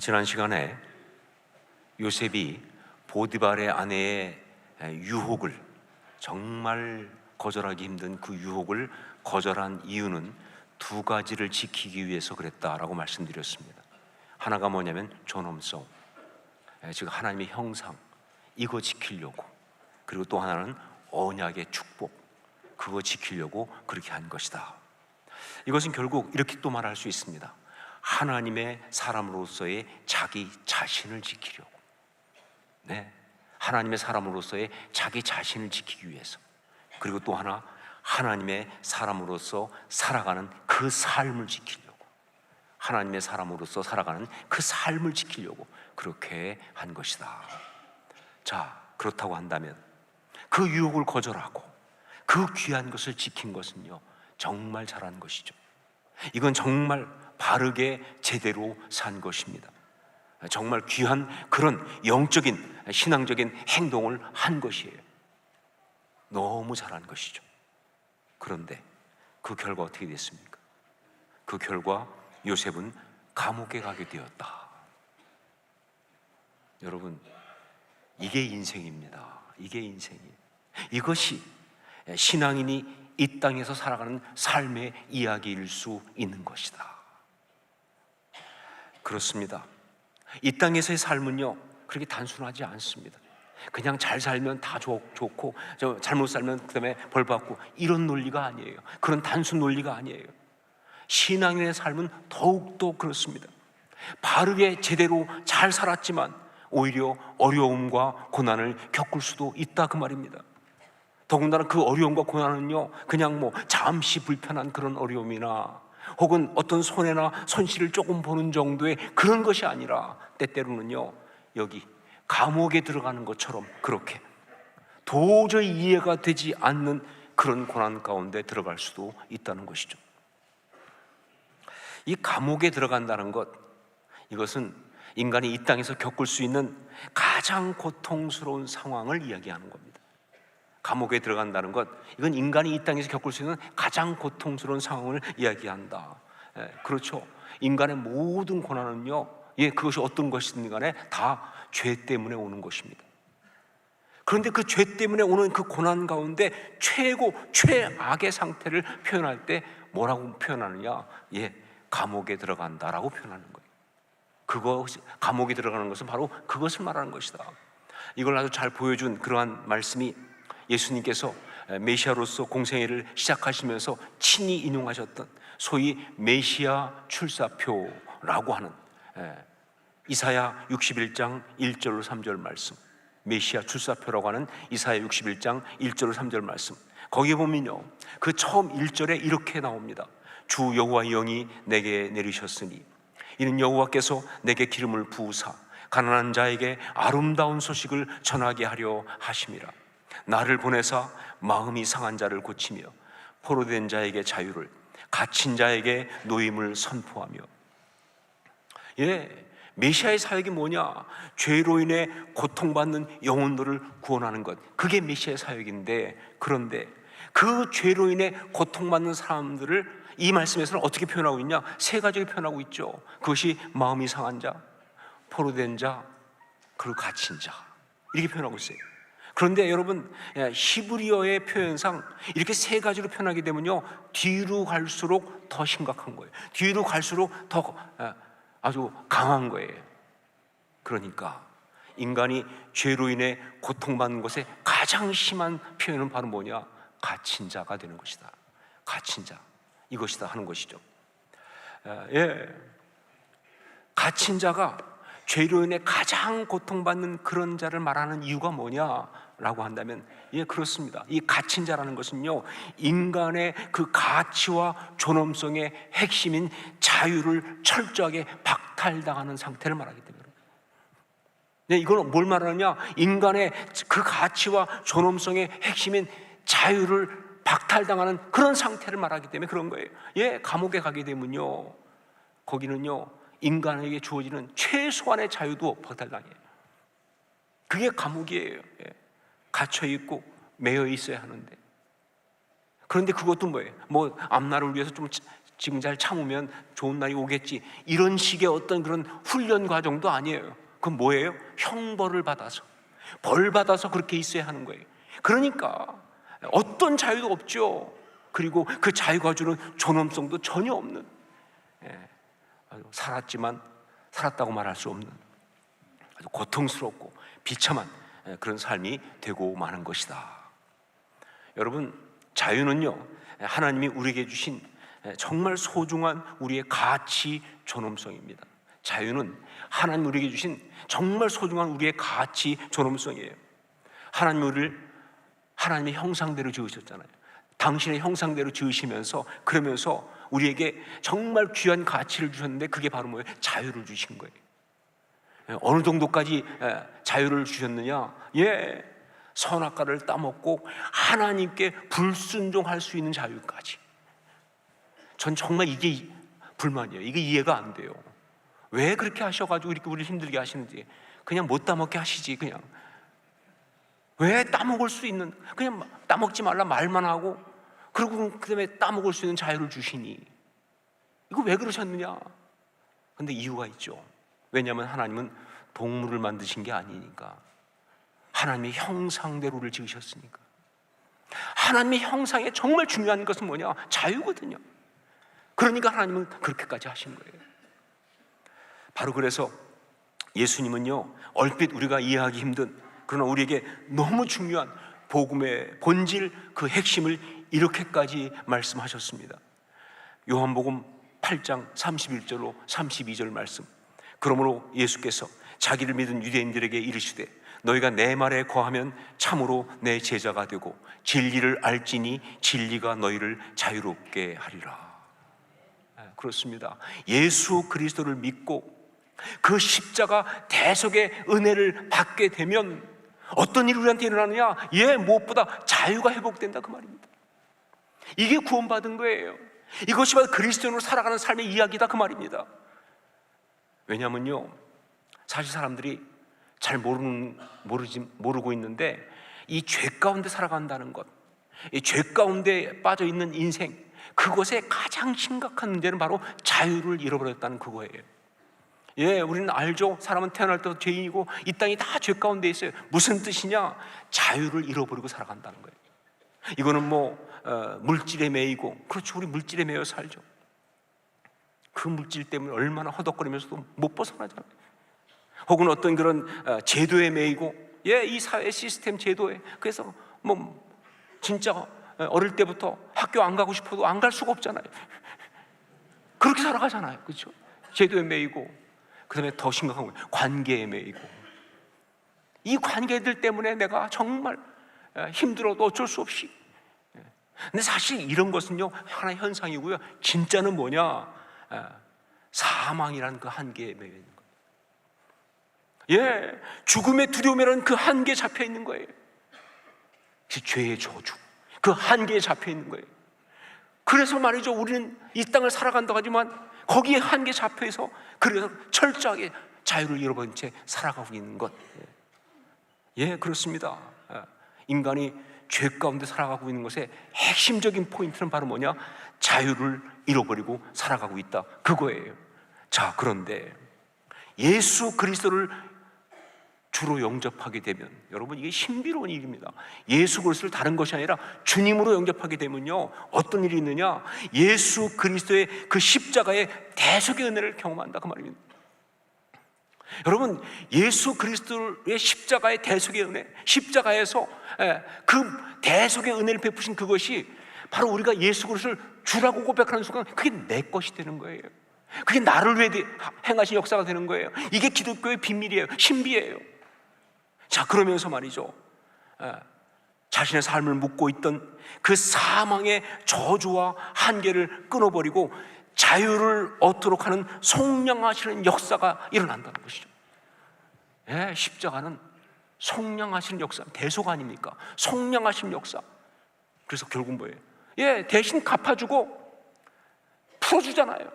지난 시간에 요셉이 보디발의 아내의 유혹을, 정말 거절하기 힘든 그 유혹을 거절한 이유는 두 가지를 지키기 위해서 그랬다라고 말씀드렸습니다. 하나가 뭐냐면 존엄성, 즉 하나님의 형상, 이거 지키려고. 그리고 또 하나는 언약의 축복, 그거 지키려고 그렇게 한 것이다. 이것은 결국 이렇게 또 말할 수 있습니다. 하나님의 사람으로서의 자기 자신을 지키려고. 네, 하나님의 사람으로서의 자기 자신을 지키기 위해서. 그리고 또 하나, 하나님의 사람으로서 살아가는 그 삶을 지키려고. 하나님의 사람으로서 살아가는 그 삶을 지키려고 그렇게 한 것이다. 자, 그렇다고 한다면 그 유혹을 거절하고 그 귀한 것을 지킨 것은요, 정말 잘한 것이죠. 이건 정말 바르게 제대로 산 것입니다. 정말 귀한 그런 영적인 신앙적인 행동을 한 것이에요. 너무 잘한 것이죠. 그런데 그 결과 어떻게 됐습니까? 그 결과 요셉은 감옥에 가게 되었다. 여러분, 이게 인생입니다. 이게 인생이에요. 이것이 신앙인이 이 땅에서 살아가는 삶의 이야기일 수 있는 것이다. 그렇습니다. 이 땅에서의 삶은요, 그렇게 단순하지 않습니다. 그냥 잘 살면 다 좋고 잘못 살면 그다음에 벌 받고, 이런 논리가 아니에요. 그런 단순 논리가 아니에요. 신앙인의 삶은 더욱더 그렇습니다. 바르게 제대로 잘 살았지만 오히려 어려움과 고난을 겪을 수도 있다, 그 말입니다. 더군다나 그 어려움과 고난은요, 그냥 잠시 불편한 그런 어려움이나 혹은 어떤 손해나 손실을 조금 보는 정도의 그런 것이 아니라 때때로는요, 여기 감옥에 들어가는 것처럼 그렇게 도저히 이해가 되지 않는 그런 고난 가운데 들어갈 수도 있다는 것이죠. 이 감옥에 들어간다는 것, 이것은 인간이 이 땅에서 겪을 수 있는 가장 고통스러운 상황을 이야기하는 겁니다. 감옥에 들어간다는 것, 이건 인간이 이 땅에서 겪을 수 있는 가장 고통스러운 상황을 이야기한다. 그렇죠. 인간의 모든 고난은요, 그것이 어떤 것이든 간에 다 죄 때문에 오는 것입니다. 그런데 그 죄 때문에 오는 그 고난 가운데 최악의 상태를 표현할 때 뭐라고 표현하느냐? 감옥에 들어간다라고 표현하는 거예요. 감옥에 들어가는 것은 바로 그것을 말하는 것이다. 이걸 아주 잘 보여준 그러한 말씀이 예수님께서 메시아로서 공생애를 시작하시면서 친히 인용하셨던 소위 메시아 출사표라고 하는 이사야 61장 1절 3절 말씀, 메시아 출사표라고 하는 이사야 61장 1절 3절 말씀, 거기에 보면요, 그 처음 1절에 이렇게 나옵니다. 주 여호와의 영이 내게 내리셨으니 이는 여호와께서 내게 기름을 부으사 가난한 자에게 아름다운 소식을 전하게 하려 하심이라. 나를 보내사 마음이 상한 자를 고치며 포로된 자에게 자유를, 갇힌 자에게 노임을 선포하며. 메시아의 사역이 뭐냐? 죄로 인해 고통받는 영혼들을 구원하는 것, 그게 메시아의 사역인데, 그런데 그 죄로 인해 고통받는 사람들을 이 말씀에서는 어떻게 표현하고 있냐? 세 가지를 표현하고 있죠. 그것이 마음이 상한 자, 포로된 자, 그리고 갇힌 자, 이렇게 표현하고 있어요. 그런데 여러분, 히브리어의 표현상 이렇게 세 가지로 표현하게 되면요, 뒤로 갈수록 더 심각한 거예요. 뒤로 갈수록 더 아주 강한 거예요. 그러니까 인간이 죄로 인해 고통받는 것에 가장 심한 표현은 바로 뭐냐? 갇힌 자가 되는 것이다. 갇힌 자, 이것이다 하는 것이죠. 갇힌 자가 죄로 인해 가장 고통받는 그런 자를 말하는 이유가 뭐냐라고 한다면, 그렇습니다. 이 갇힌 자라는 것은요, 인간의 그 가치와 존엄성의 핵심인 자유를 철저하게 박탈당하는 상태를 말하기 때문에. 이건 뭘 말하느냐? 인간의 그 가치와 존엄성의 핵심인 자유를 박탈당하는 그런 상태를 말하기 때문에 그런 거예요. 감옥에 가게 되면요, 거기는요, 인간에게 주어지는 최소한의 자유도 박탈당해요. 그게 감옥이에요. 갇혀 있고 매여 있어야 하는데, 그런데 그것도 뭐예요? 앞날을 위해서 좀 지금 잘 참으면 좋은 날이 오겠지, 이런 식의 어떤 그런 훈련 과정도 아니에요. 그건 뭐예요? 형벌을 받아서, 벌 받아서 그렇게 있어야 하는 거예요. 그러니까 어떤 자유도 없죠. 그리고 그 자유가 주는 존엄성도 전혀 없는, 살았지만 살았다고 말할 수 없는 아주 고통스럽고 비참한 그런 삶이 되고 마는 것이다. 여러분, 자유는요, 하나님이 우리에게 주신 정말 소중한 우리의 가치 존엄성입니다. 자유는 하나님 우리에게 주신 정말 소중한 우리의 가치 존엄성이에요. 하나님 우리를 하나님의 형상대로 지으셨잖아요. 당신의 형상대로 지으시면서, 그러면서 우리에게 정말 귀한 가치를 주셨는데, 그게 바로 뭐예요? 자유를 주신 거예요. 어느 정도까지 자유를 주셨느냐? 선악과를 따먹고 하나님께 불순종할 수 있는 자유까지. 전 정말 이게 불만이에요. 이게 이해가 안 돼요. 왜 그렇게 하셔가지고 이렇게 우리를 힘들게 하시는지. 그냥 못 따먹게 하시지. 그냥 왜 따먹을 수 있는, 그냥 따먹지 말라 말만 하고, 그리고 그 다음에 따먹을 수 있는 자유를 주시니, 이거 왜 그러셨느냐? 근데 이유가 있죠. 왜냐하면 하나님은 동물을 만드신 게 아니니까. 하나님의 형상대로를 지으셨으니까. 하나님의 형상에 정말 중요한 것은 뭐냐? 자유거든요. 그러니까 하나님은 그렇게까지 하신 거예요. 바로 그래서 예수님은요, 얼핏 우리가 이해하기 힘든, 그러나 우리에게 너무 중요한 복음의 본질, 그 핵심을 이렇게까지 말씀하셨습니다. 요한복음 8장 31절로 32절 말씀. 그러므로 예수께서 자기를 믿은 유대인들에게 이르시되, 너희가 내 말에 거하면 참으로 내 제자가 되고 진리를 알지니 진리가 너희를 자유롭게 하리라. 그렇습니다. 예수 그리스도를 믿고 그 십자가 대속의 은혜를 받게 되면 어떤 일이 우리한테 일어나느냐? 무엇보다 자유가 회복된다, 그 말입니다. 이게 구원받은 거예요. 이것이 바로 그리스도인으로 살아가는 삶의 이야기다 그 말입니다. 왜냐하면요, 사실 사람들이 잘 모르고 있는데 이 죄 가운데 살아간다는 것, 이 죄 가운데 빠져 있는 인생, 그것의 가장 심각한 문제는 바로 자유를 잃어버렸다는 그거예요. 예, 우리는 알죠. 사람은 태어날 때부터 죄인이고 이 땅이 다 죄 가운데 있어요. 무슨 뜻이냐? 자유를 잃어버리고 살아간다는 거예요. 이거는 물질에 매이고, 그렇죠, 우리 물질에 매여 살죠. 그 물질 때문에 얼마나 허덕거리면서도 못 벗어나잖아요. 혹은 어떤 그런 제도에 매이고, 이 사회 시스템 제도에, 그래서 진짜 어릴 때부터 학교 안 가고 싶어도 안 갈 수가 없잖아요. 그렇게 살아가잖아요, 그렇죠? 제도에 매이고, 그 다음에 더 심각한 거예요, 관계에 매이고. 이 관계들 때문에 내가 정말 힘들어도 어쩔 수 없이. 근데 사실 이런 것은요, 하나의 현상이고요. 진짜는 뭐냐? 사망이라는 그 한계에 매여 있는 거예요. 죽음의 두려움이라는 그 한계에 잡혀 있는 거예요. 그 죄의 저주, 그 한계에 잡혀 있는 거예요. 그래서 말이죠, 우리는 이 땅을 살아간다고 하지만 거기에 한계에 잡혀 있어, 그래서 철저하게 자유를 잃어버린 채 살아가고 있는 것. 그렇습니다. 인간이 죄 가운데 살아가고 있는 것의 핵심적인 포인트는 바로 뭐냐? 자유를 잃어버리고 살아가고 있다, 그거예요. 자, 그런데 예수 그리스도를 주로 영접하게 되면, 여러분, 이게 신비로운 일입니다. 예수 그리스도를 다른 것이 아니라 주님으로 영접하게 되면요, 어떤 일이 있느냐? 예수 그리스도의 그 십자가의 대속의 은혜를 경험한다, 그 말입니다. 여러분, 예수 그리스도의 십자가의 대속의 은혜, 십자가에서 그 대속의 은혜를 베푸신 그것이 바로 우리가 예수 그리스도를 주라고 고백하는 순간 그게 내 것이 되는 거예요. 그게 나를 위해 행하신 역사가 되는 거예요. 이게 기독교의 비밀이에요, 신비예요. 자, 그러면서 말이죠, 자신의 삶을 묻고 있던 그 사망의 저주와 한계를 끊어버리고 자유를 얻도록 하는 속량하시는 역사가 일어난다는 것이죠. 십자가는 속량하시는 역사, 대속 아닙니까? 속량하시는 역사. 그래서 결국 뭐예요? 대신 갚아주고 풀어주잖아요.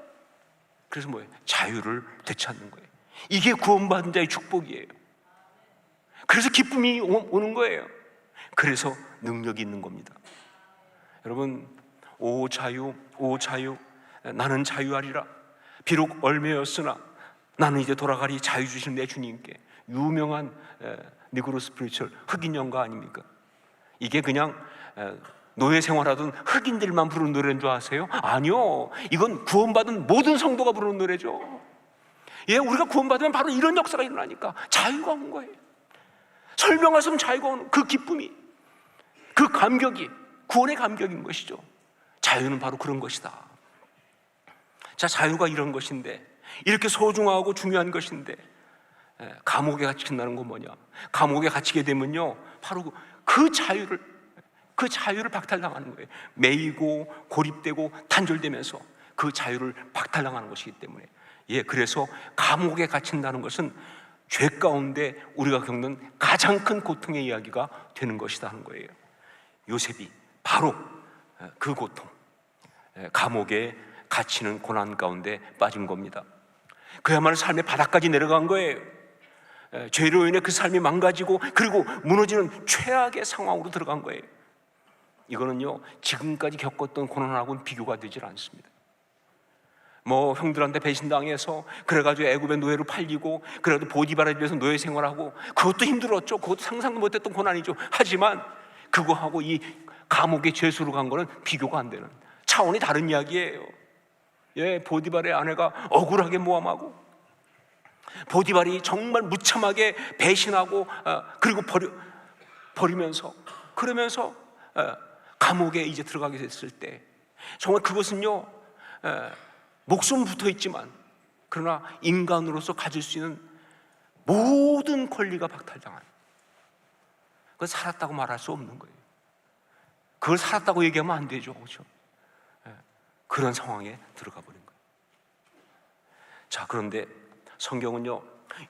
그래서 뭐예요? 자유를 되찾는 거예요. 이게 구원받은 자의 축복이에요. 그래서 기쁨이 오는 거예요. 그래서 능력이 있는 겁니다. 여러분, 오 자유, 오 자유, 나는 자유하리라. 비록 얼매였으나 나는 이제 돌아가리. 자유 주신 내 주님께. 유명한 니그로 스피리추얼 흑인 연가 아닙니까? 이게 그냥 노예 생활하던 흑인들만 부르는 노래인 줄 아세요? 아니요, 이건 구원받은 모든 성도가 부르는 노래죠. 우리가 구원받으면 바로 이런 역사가 일어나니까 자유가 온 거예요. 설명할 수 없는 자유가 오는 그 기쁨이, 그 감격이 구원의 감격인 것이죠. 자유는 바로 그런 것이다. 자, 자유가 이런 것인데, 이렇게 소중하고 중요한 것인데, 감옥에 갇힌다는 건 뭐냐? 감옥에 갇히게 되면요, 바로 그 자유를 박탈당하는 거예요. 매이고 고립되고 단절되면서 그 자유를 박탈당하는 것이기 때문에, 그래서 감옥에 갇힌다는 것은 죄 가운데 우리가 겪는 가장 큰 고통의 이야기가 되는 것이다 하는 거예요. 요셉이 바로 그 고통, 감옥에 갇히는 고난 가운데 빠진 겁니다. 그야말로 삶의 바닥까지 내려간 거예요. 죄로 인해 그 삶이 망가지고 그리고 무너지는 최악의 상황으로 들어간 거예요. 이거는요, 지금까지 겪었던 고난하고는 비교가 되질 않습니다. 형들한테 배신당해서 그래가지고 애굽의 노예로 팔리고, 그래도 보디바라에 비해서 노예 생활하고, 그것도 힘들었죠. 그것도 상상도 못했던 고난이죠. 하지만 그거하고 이 감옥에 죄수로 간 거는 비교가 안 되는, 차원이 다른 이야기예요. 보디발의 아내가 억울하게 모함하고, 보디발이 정말 무참하게 배신하고 그리고 버리면서, 그러면서 감옥에 이제 들어가게 됐을 때, 정말 그것은요, 목숨은 붙어 있지만 그러나 인간으로서 가질 수 있는 모든 권리가 박탈당한, 그건 살았다고 말할 수 없는 거예요. 그걸 살았다고 얘기하면 안 되죠, 그렇죠? 그런 상황에 들어가 버린 거예요. 자, 그런데 성경은요,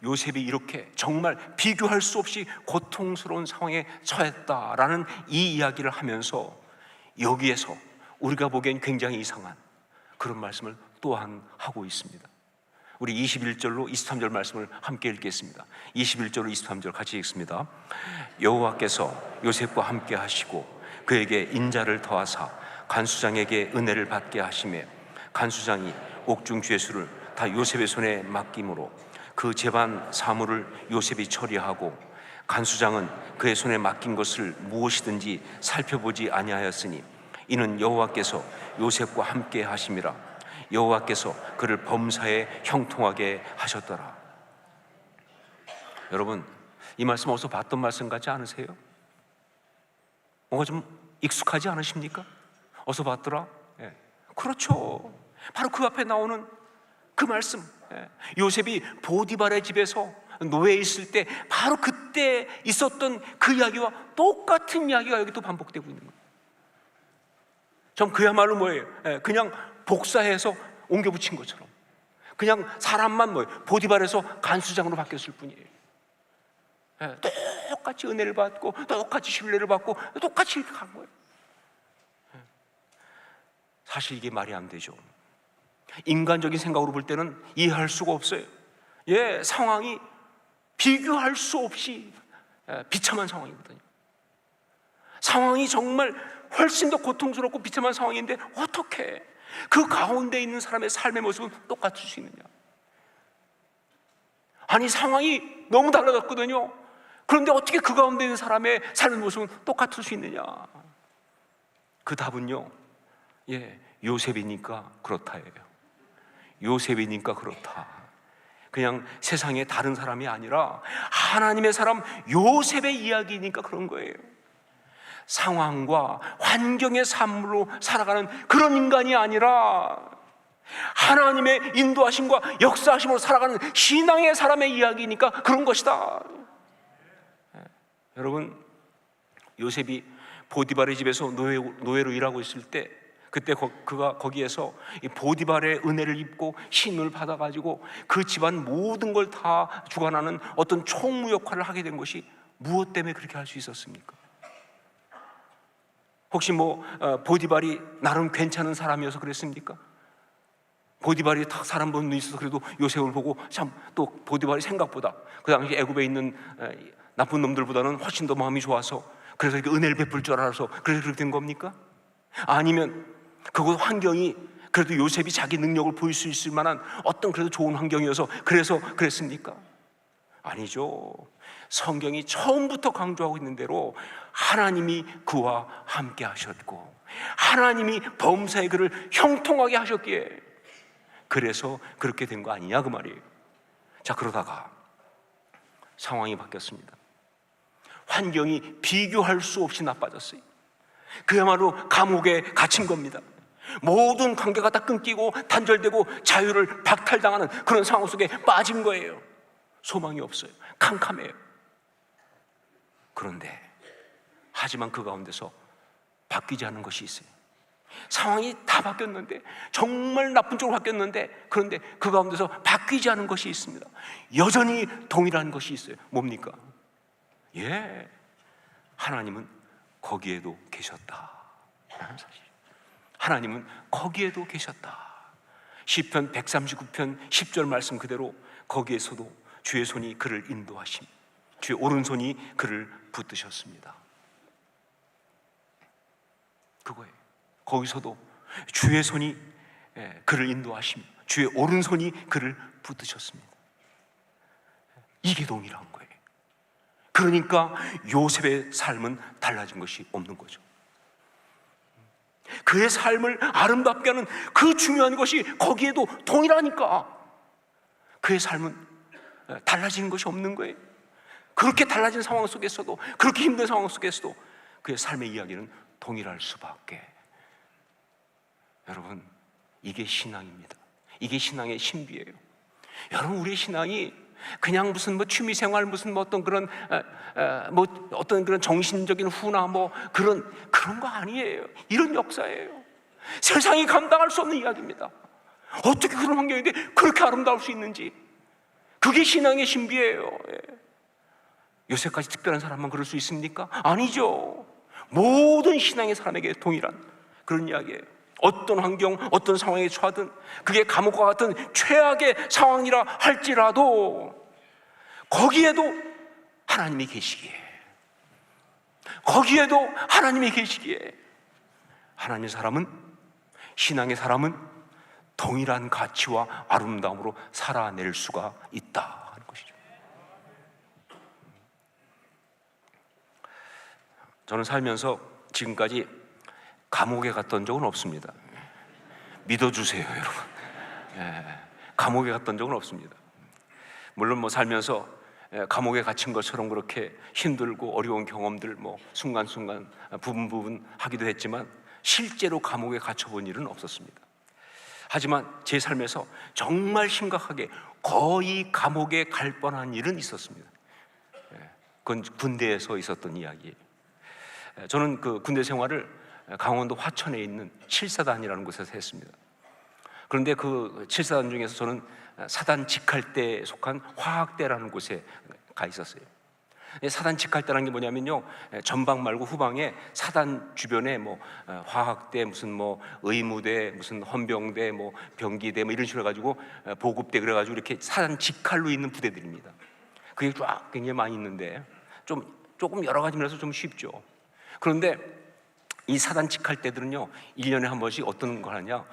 요셉이 이렇게 정말 비교할 수 없이 고통스러운 상황에 처했다라는 이 이야기를 하면서, 여기에서 우리가 보기엔 굉장히 이상한, 그런 말씀을 또한 하고 있습니다. 우리 21절로 23절 말씀을 함께 읽겠습니다. 21절로 23절 같이 읽습니다. 여호와께서 요셉과 함께 하시고 그에게 인자를 더하사 간수장에게 은혜를 받게 하시며 간수장이 옥중 죄수를 다 요셉의 손에 맡김으로 그 재반 사물을 요셉이 처리하고 간수장은 그의 손에 맡긴 것을 무엇이든지 살펴보지 아니하였으니 이는 여호와께서 요셉과 함께 하심이라. 여호와께서 그를 범사에 형통하게 하셨더라. 여러분, 이 말씀 어디서 봤던 말씀 같지 않으세요? 뭔가 좀 익숙하지 않으십니까? 어디서 봤더라? 예. 그렇죠. 바로 그 앞에 나오는 그 말씀. 예. 요셉이 보디발의 집에서 노예에 있을 때 바로 그때 있었던 그 이야기와 똑같은 이야기가 여기 또 반복되고 있는 거예요. 전 그야말로 뭐예요? 예. 그냥 복사해서 옮겨 붙인 것처럼 그냥 사람만 보디발에서 간수장으로 바뀌었을 뿐이에요. 예, 똑같이 은혜를 받고 똑같이 신뢰를 받고 똑같이 이렇게 간 거예요. 예. 사실 이게 말이 안 되죠. 인간적인 생각으로 볼 때는 이해할 수가 없어요. 예, 상황이 비교할 수 없이 비참한 상황이거든요. 상황이 정말 훨씬 더 고통스럽고 비참한 상황인데 어떻게 그 가운데 있는 사람의 삶의 모습은 똑같을 수 있느냐? 아니, 상황이 너무 달라졌거든요. 그런데 어떻게 그 가운데 있는 사람의 삶의 모습은 똑같을 수 있느냐? 그 답은요, 예, 요셉이니까 그렇다예요. 요셉이니까 그렇다. 그냥 세상의 다른 사람이 아니라 하나님의 사람 요셉의 이야기니까 그런 거예요. 상황과 환경의 삶으로 살아가는 그런 인간이 아니라 하나님의 인도하심과 역사하심으로 살아가는 신앙의 사람의 이야기니까 그런 것이다. 여러분, 요셉이 보디발의 집에서 노예로 일하고 있을 때 그때 그가 거기에서 이 보디발의 은혜를 입고 신을 받아가지고 그 집안 모든 걸 다 주관하는 어떤 총무 역할을 하게 된 것이 무엇 때문에 그렇게 할 수 있었습니까? 혹시 보디발이 나름 괜찮은 사람이어서 그랬습니까? 보디발이 딱 사람 보는 눈이 있어서 그래도 요셉을 보고 참 또 보디발이 생각보다 그 당시 애굽에 있는 나쁜 놈들보다는 훨씬 더 마음이 좋아서 그래서 이렇게 은혜를 베풀 줄 알아서 그래서 그렇게 된 겁니까? 아니면 그곳 환경이 그래도 요셉이 자기 능력을 보일 수 있을 만한 어떤 그래도 좋은 환경이어서 그래서 그랬습니까? 아니죠. 성경이 처음부터 강조하고 있는 대로 하나님이 그와 함께 하셨고 하나님이 범사에 그를 형통하게 하셨기에 그래서 그렇게 된 거 아니냐 그 말이에요. 자, 그러다가 상황이 바뀌었습니다. 환경이 비교할 수 없이 나빠졌어요. 그야말로 감옥에 갇힌 겁니다. 모든 관계가 다 끊기고 단절되고 자유를 박탈당하는 그런 상황 속에 빠진 거예요. 소망이 없어요. 캄캄해요. 그런데 하지만 그 가운데서 바뀌지 않은 것이 있어요. 상황이 다 바뀌었는데, 정말 나쁜 쪽으로 바뀌었는데, 그런데 그 가운데서 바뀌지 않은 것이 있습니다. 여전히 동일한 것이 있어요. 뭡니까? 예, 하나님은 거기에도 계셨다 라는 사실. 하나님은 거기에도 계셨다. 시편 139편 10절 말씀 그대로 거기에서도 주의 손이 그를 인도하심, 주의 오른손이 그를 붙드셨습니다. 그거예요. 거기서도 주의 손이 그를 인도하심, 주의 오른손이 그를 붙드셨습니다. 이게 동일한 거예요. 그러니까 요셉의 삶은 달라진 것이 없는 거죠. 그의 삶을 아름답게 하는 그 중요한 것이 거기에도 동일하니까 그의 삶은 달라지는 것이 없는 거예요. 그렇게 달라진 상황 속에서도, 그렇게 힘든 상황 속에서도 그의 삶의 이야기는 동일할 수밖에. 여러분, 이게 신앙입니다. 이게 신앙의 신비예요. 여러분, 우리의 신앙이 그냥 무슨 취미생활, 무슨 어떤 그런 어떤 그런 정신적인 후나 그런 거 아니에요. 이런 역사예요. 세상이 감당할 수 없는 이야기입니다. 어떻게 그런 환경인데 그렇게 아름다울 수 있는지, 그게 신앙의 신비예요. 요새까지 특별한 사람만 그럴 수 있습니까? 아니죠. 모든 신앙의 사람에게 동일한 그런 이야기예요. 어떤 환경, 어떤 상황에 처하든 그게 감옥과 같은 최악의 상황이라 할지라도 거기에도 하나님이 계시기에, 거기에도 하나님이 계시기에 하나님의 사람은, 신앙의 사람은 동일한 가치와 아름다움으로 살아낼 수가 있다 하는 것이죠. 저는 살면서 지금까지 감옥에 갔던 적은 없습니다. 믿어주세요, 여러분. 감옥에 갔던 적은 없습니다. 물론 뭐 살면서 감옥에 갇힌 것처럼 그렇게 힘들고 어려운 경험들 뭐 순간순간 부분 하기도 했지만 실제로 감옥에 갇혀본 일은 없었습니다. 하지만 제 삶에서 정말 심각하게 거의 감옥에 갈 뻔한 일은 있었습니다. 그건 군대에서 있었던 이야기예요. 저는 그 군대 생활을 강원도 화천에 있는 7사단이라는 곳에서 했습니다. 그런데 그 7사단 중에서 저는 사단 직할대에 속한 화학대라는 곳에 가 있었어요. 사단 직할대라는 게 뭐냐면요, 전방 말고 후방에 사단 주변에 뭐 화학대, 무슨 뭐 의무대, 무슨 헌병대, 뭐 병기대 뭐 이런 식으로 해가지고 보급대 그래가지고 이렇게 사단 직할로 있는 부대들입니다. 그게 쫙 굉장히 많이 있는데 조금 여러 가지 면에서 좀 쉽죠. 그런데 이 사단 직할대들은요 1년에 한 번씩 어떤 걸 하냐,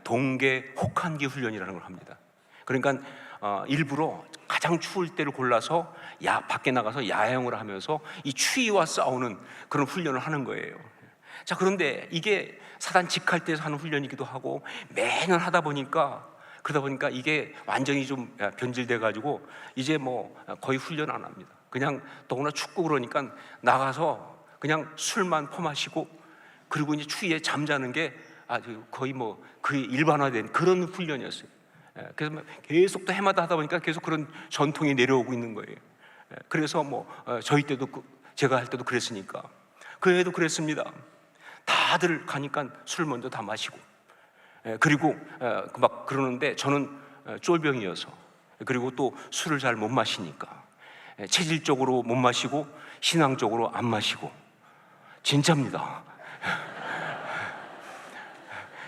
동계 혹한기 훈련이라는 걸 합니다. 그러니까 일부러 가장 추울 때를 골라서 밖에 나가서 야영을 하면서 이 추위와 싸우는 그런 훈련을 하는 거예요. 자, 그런데 이게 사단 직할대에서 하는 훈련이기도 하고 매년 그러다 보니까 이게 완전히 좀 변질돼 가지고 이제 뭐 거의 훈련 안 합니다. 그냥 더구나 춥고 그러니까 나가서 그냥 술만 퍼마시고 그리고 이제 추위에 잠자는 게 아주 거의 뭐 그게 일반화된 그런 훈련이었어요. 그래서 계속 또 해마다 하다 보니까 계속 그런 전통이 내려오고 있는 거예요. 그래서 뭐 저희 때도 제가 할 때도 그랬으니까 그 해도 그랬습니다. 다들 가니까 술 먼저 다 마시고 그리고 막 그러는데 저는 쫄병이어서 그리고 또 술을 잘 못 마시니까 체질적으로 못 마시고 신앙적으로 안 마시고 진짜입니다.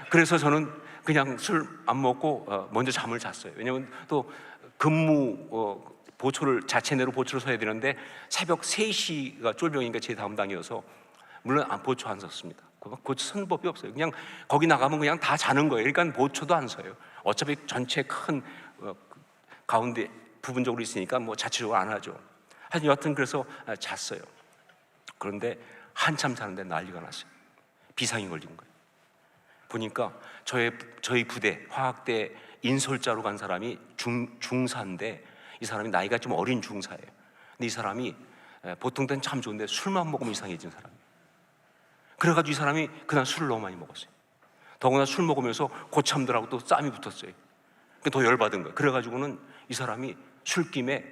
그래서 저는 그냥 술 안 먹고 먼저 잠을 잤어요. 왜냐하면 또 근무 보초를 자체 내로 보초를 서야 되는데 새벽 3시가 쫄병이니까 제 다음 당이어서 물론 보초 안 섰습니다. 보초 선 법이 없어요. 그냥 거기 나가면 그냥 다 자는 거예요. 그러니까 보초도 안 서요. 어차피 전체 큰 가운데 부분적으로 있으니까 뭐 자체적으로 안 하죠. 하여튼 여하튼 그래서 잤어요. 그런데 한참 자는데 난리가 났어요. 비상이 걸린 거예요. 보니까 저희 부대 화학대 인솔자로 간 사람이 중사인데 이 사람이 나이가 좀 어린 중사예요. 근데 이 사람이 보통 때는 참 좋은데 술만 먹으면 이상해진 사람이에요. 그래가지고 이 사람이 그날 술을 너무 많이 먹었어요. 더구나 술 먹으면서 고참들하고 또 싸움이 붙었어요. 더 열받은 거예요. 그래가지고는 이 사람이 술김에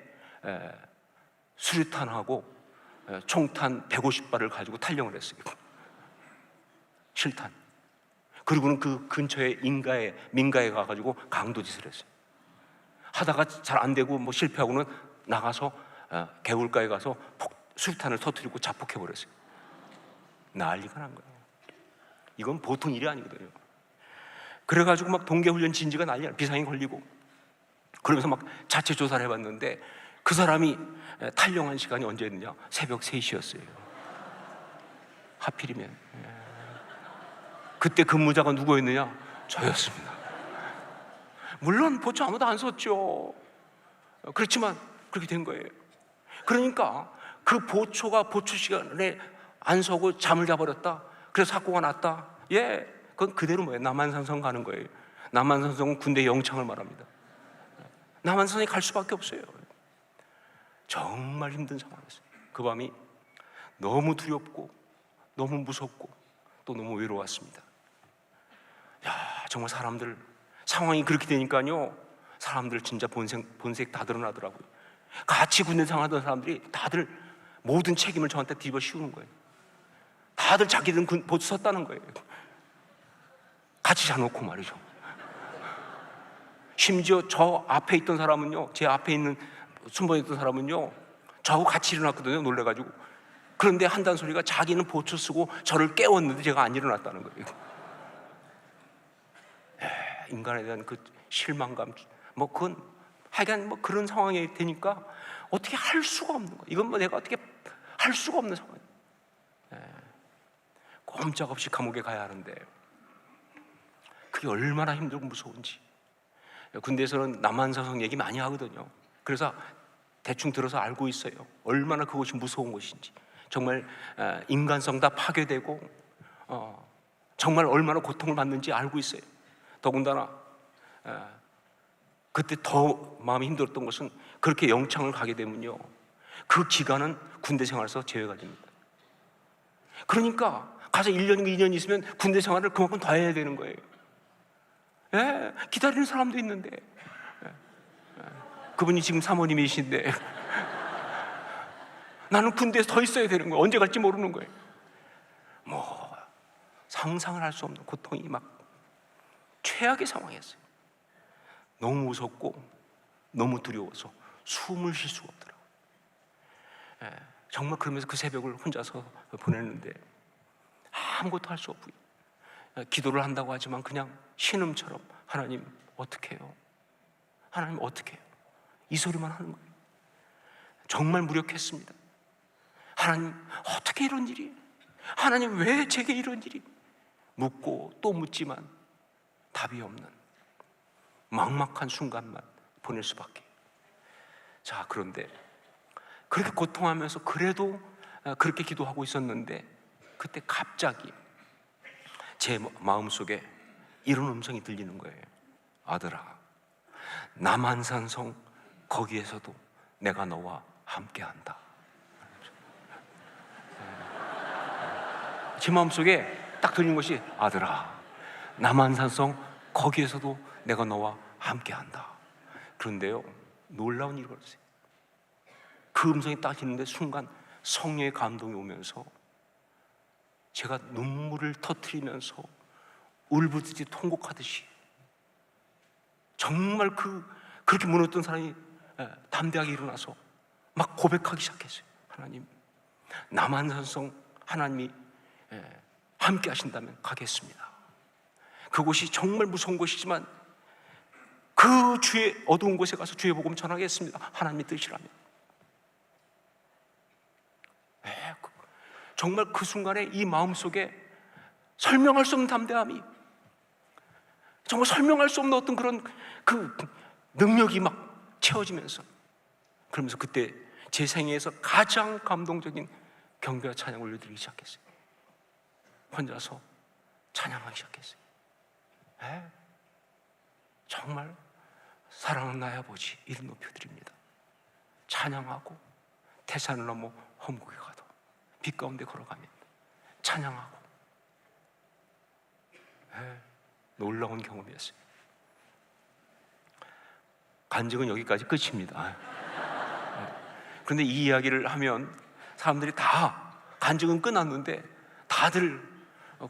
수류탄하고 총탄 150발을 가지고 탈영을 했어요. 실탄. 그리고는 그 근처에 민가에 가가지고 강도짓을 했어요. 하다가 잘 안 되고 뭐 실패하고는 나가서 개울가에 가서 수류탄을 터뜨리고 자폭해버렸어요. 난리가 난 거예요. 이건 보통 일이 아니거든요. 그래가지고 막 동계훈련 진지가 난리야. 비상이 걸리고 그러면서 막 자체 조사를 해봤는데 그 사람이 탈영한 시간이 언제였느냐? 새벽 3시였어요. 하필이면 그때 근무자가 누구였느냐? 저였습니다. 물론 보초 아무도 안 섰죠. 그렇지만 그렇게 된 거예요. 그러니까 그 보초가 보초 시간에 안 서고 잠을 자버렸다. 그래서 사고가 났다. 예, 그건 그대로 뭐예요? 남한산성 가는 거예요. 남한산성은 군대 영창을 말합니다. 남한산성에 갈 수밖에 없어요. 정말 힘든 상황이었어요. 그 밤이 너무 두렵고 너무 무섭고 또 너무 외로웠습니다. 야, 정말 사람들 상황이 그렇게 되니까요, 사람들 진짜 본색 다 드러나더라고요. 같이 군대 생활하던 사람들이 다들 모든 책임을 저한테 뒤집어 씌우는 거예요. 다들 자기들은 보초 섰다는 거예요. 같이 자놓고 말이죠. 심지어 저 앞에 있던 사람은요, 제 앞에 있는 순번에 있던 사람은요, 저하고 같이 일어났거든요. 놀래가지고. 그런데 한단 소리가 자기는 보초 쓰고 저를 깨웠는데 제가 안 일어났다는 거예요. 인간에 대한 그 실망감, 뭐 그건 하여간 뭐 그런 상황이 되니까 어떻게 할 수가 없는 거예요. 이건 뭐 내가 어떻게 할 수가 없는 상황이에요. 꼼짝없이 감옥에 가야 하는데 그게 얼마나 힘들고 무서운지. 군대에서는 남한산성 얘기 많이 하거든요. 그래서 대충 들어서 알고 있어요. 얼마나 그것이 무서운 것인지. 정말 인간성 다 파괴되고 정말 얼마나 고통을 받는지 알고 있어요. 더군다나 그때 더 마음이 힘들었던 것은 그렇게 영창을 가게 되면요, 그 기간은 군대 생활에서 제외가 됩니다. 그러니까 가서 1년인가 2년 있으면 군대 생활을 그만큼 더 해야 되는 거예요. 예, 기다리는 사람도 있는데 그분이 지금 사모님이신데 나는 군대에서 더 있어야 되는 거예요. 언제 갈지 모르는 거예요. 뭐 상상을 할 수 없는 고통이 막 최악의 상황이었어요. 너무 무섭고 너무 두려워서 숨을 쉴 수가 없더라고요. 정말 그러면서 그 새벽을 혼자서 보냈는데 아무것도 할 수 없고요. 기도를 한다고 하지만 그냥 신음처럼 하나님 어떻게 해요? 하나님 어떻게 해요? 이 소리만 하는 거예요. 정말 무력했습니다. 하나님 어떻게 이런 일이? 하나님 왜 제게 이런 일이? 묻고 또 묻지만 답이 없는 막막한 순간만 보낼 수밖에. 자, 그런데 그렇게 고통하면서 그래도 그렇게 기도하고 있었는데 그때 갑자기 제 마음속에 이런 음성이 들리는 거예요. 아들아, 남한산성 거기에서도 내가 너와 함께한다. 제 마음속에 딱 들린 것이 아들아, 남한산성 거기에서도 내가 너와 함께한다. 그런데요, 놀라운 일이 벌어졌어요. 그 음성이 딱 듣는데 순간 성령의 감동이 오면서 제가 눈물을 터뜨리면서 울부짖이 통곡하듯이 정말 그렇게 무너졌던 사람이 담대하게 일어나서 막 고백하기 시작했어요. 하나님, 남한산성 하나님이 함께 하신다면 가겠습니다. 그곳이 정말 무서운 곳이지만 그 주의 어두운 곳에 가서 주의 복음 전하겠습니다. 하나님의 뜻이라면. 정말 그 순간에 이 마음속에 설명할 수 없는 담대함이, 정말 설명할 수 없는 어떤 그런 그 능력이 막 채워지면서, 그러면서 그때 제 생애에서 가장 감동적인 경배와 찬양을 올려드리기 시작했어요. 혼자서 찬양하기 시작했어요. 정말 사랑하는 나의 아버지 이름 높여드립니다. 찬양하고 태산을 넘어 험곡에 가도 빛 가운데 걸어가면 찬양하고. 놀라운 경험이었어요. 간증은 여기까지 끝입니다. 그런데 이 이야기를 하면 사람들이 다 간증은 끝났는데 다들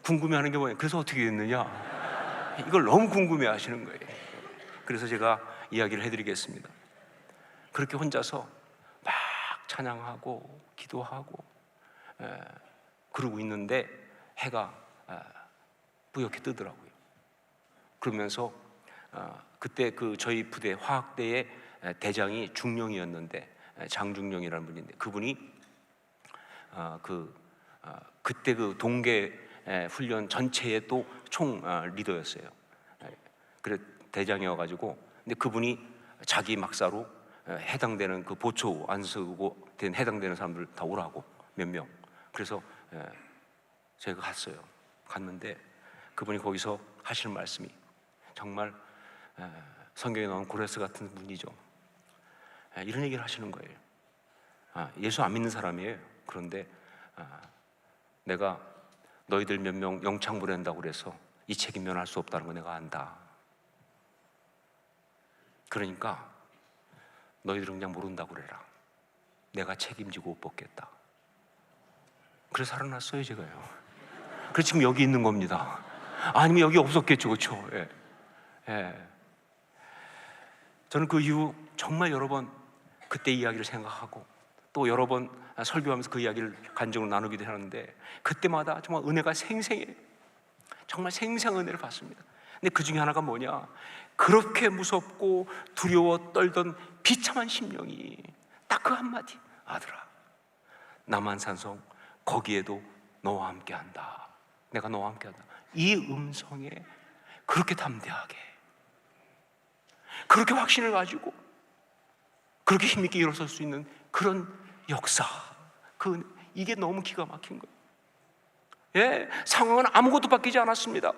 궁금해하는 게 뭐예요? 그래서 어떻게 됐느냐? 이걸 너무 궁금해하시는 거예요. 그래서 제가 이야기를 해드리겠습니다. 그렇게 혼자서 막 찬양하고 기도하고 그러고 있는데 해가 뿌옇게 뜨더라고요. 그러면서 그때 그 저희 부대 화학대의 대장이 중령이었는데, 장중령이라는 분인데, 그분이 그때 그 동계 훈련 전체의 또 총 리더였어요. 그래 대장이어가지고, 근데 그분이 자기 막사로 해당되는 그 보초 안 쓰고 된 해당되는 사람들 다 오라고 몇 명. 그래서 제가 갔는데 그분이 거기서 하시는 말씀이 정말 성경에 나온 고레스 같은 분이죠. 이런 얘기를 하시는 거예요. 예수 안 믿는 사람이에요. 그런데 내가 너희들 몇 명 영창 보낸다고 그래서 이 책임 면할 수 없다는 거 내가 안다. 그러니까 너희들은 그냥 모른다고 그래라. 내가 책임지고 옷 벗겠다. 그래서 살아났어요, 제가요. 그래서 지금 여기 있는 겁니다. 아니면 여기 없었겠죠, 그렇죠? 저는 그 이후 정말 여러 번 그때 이야기를 생각하고 또 여러 번 설교하면서 그 이야기를 간증으로 나누기도 하는데, 그때마다 정말 은혜가 생생해. 정말 생생한 은혜를 받습니다. 근데 그 중에 하나가 뭐냐? 그렇게 무섭고 두려워 떨던 비참한 심령이 딱 그 한마디, 아들아, 남한산성 거기에도 너와 함께한다. 내가 너와 함께한다. 이 음성에 그렇게 담대하게, 그렇게 확신을 가지고 그렇게 힘있게 일어설 수 있는 그런 역사, 이게 너무 기가 막힌 거예요. 예, 상황은 아무것도 바뀌지 않았습니다.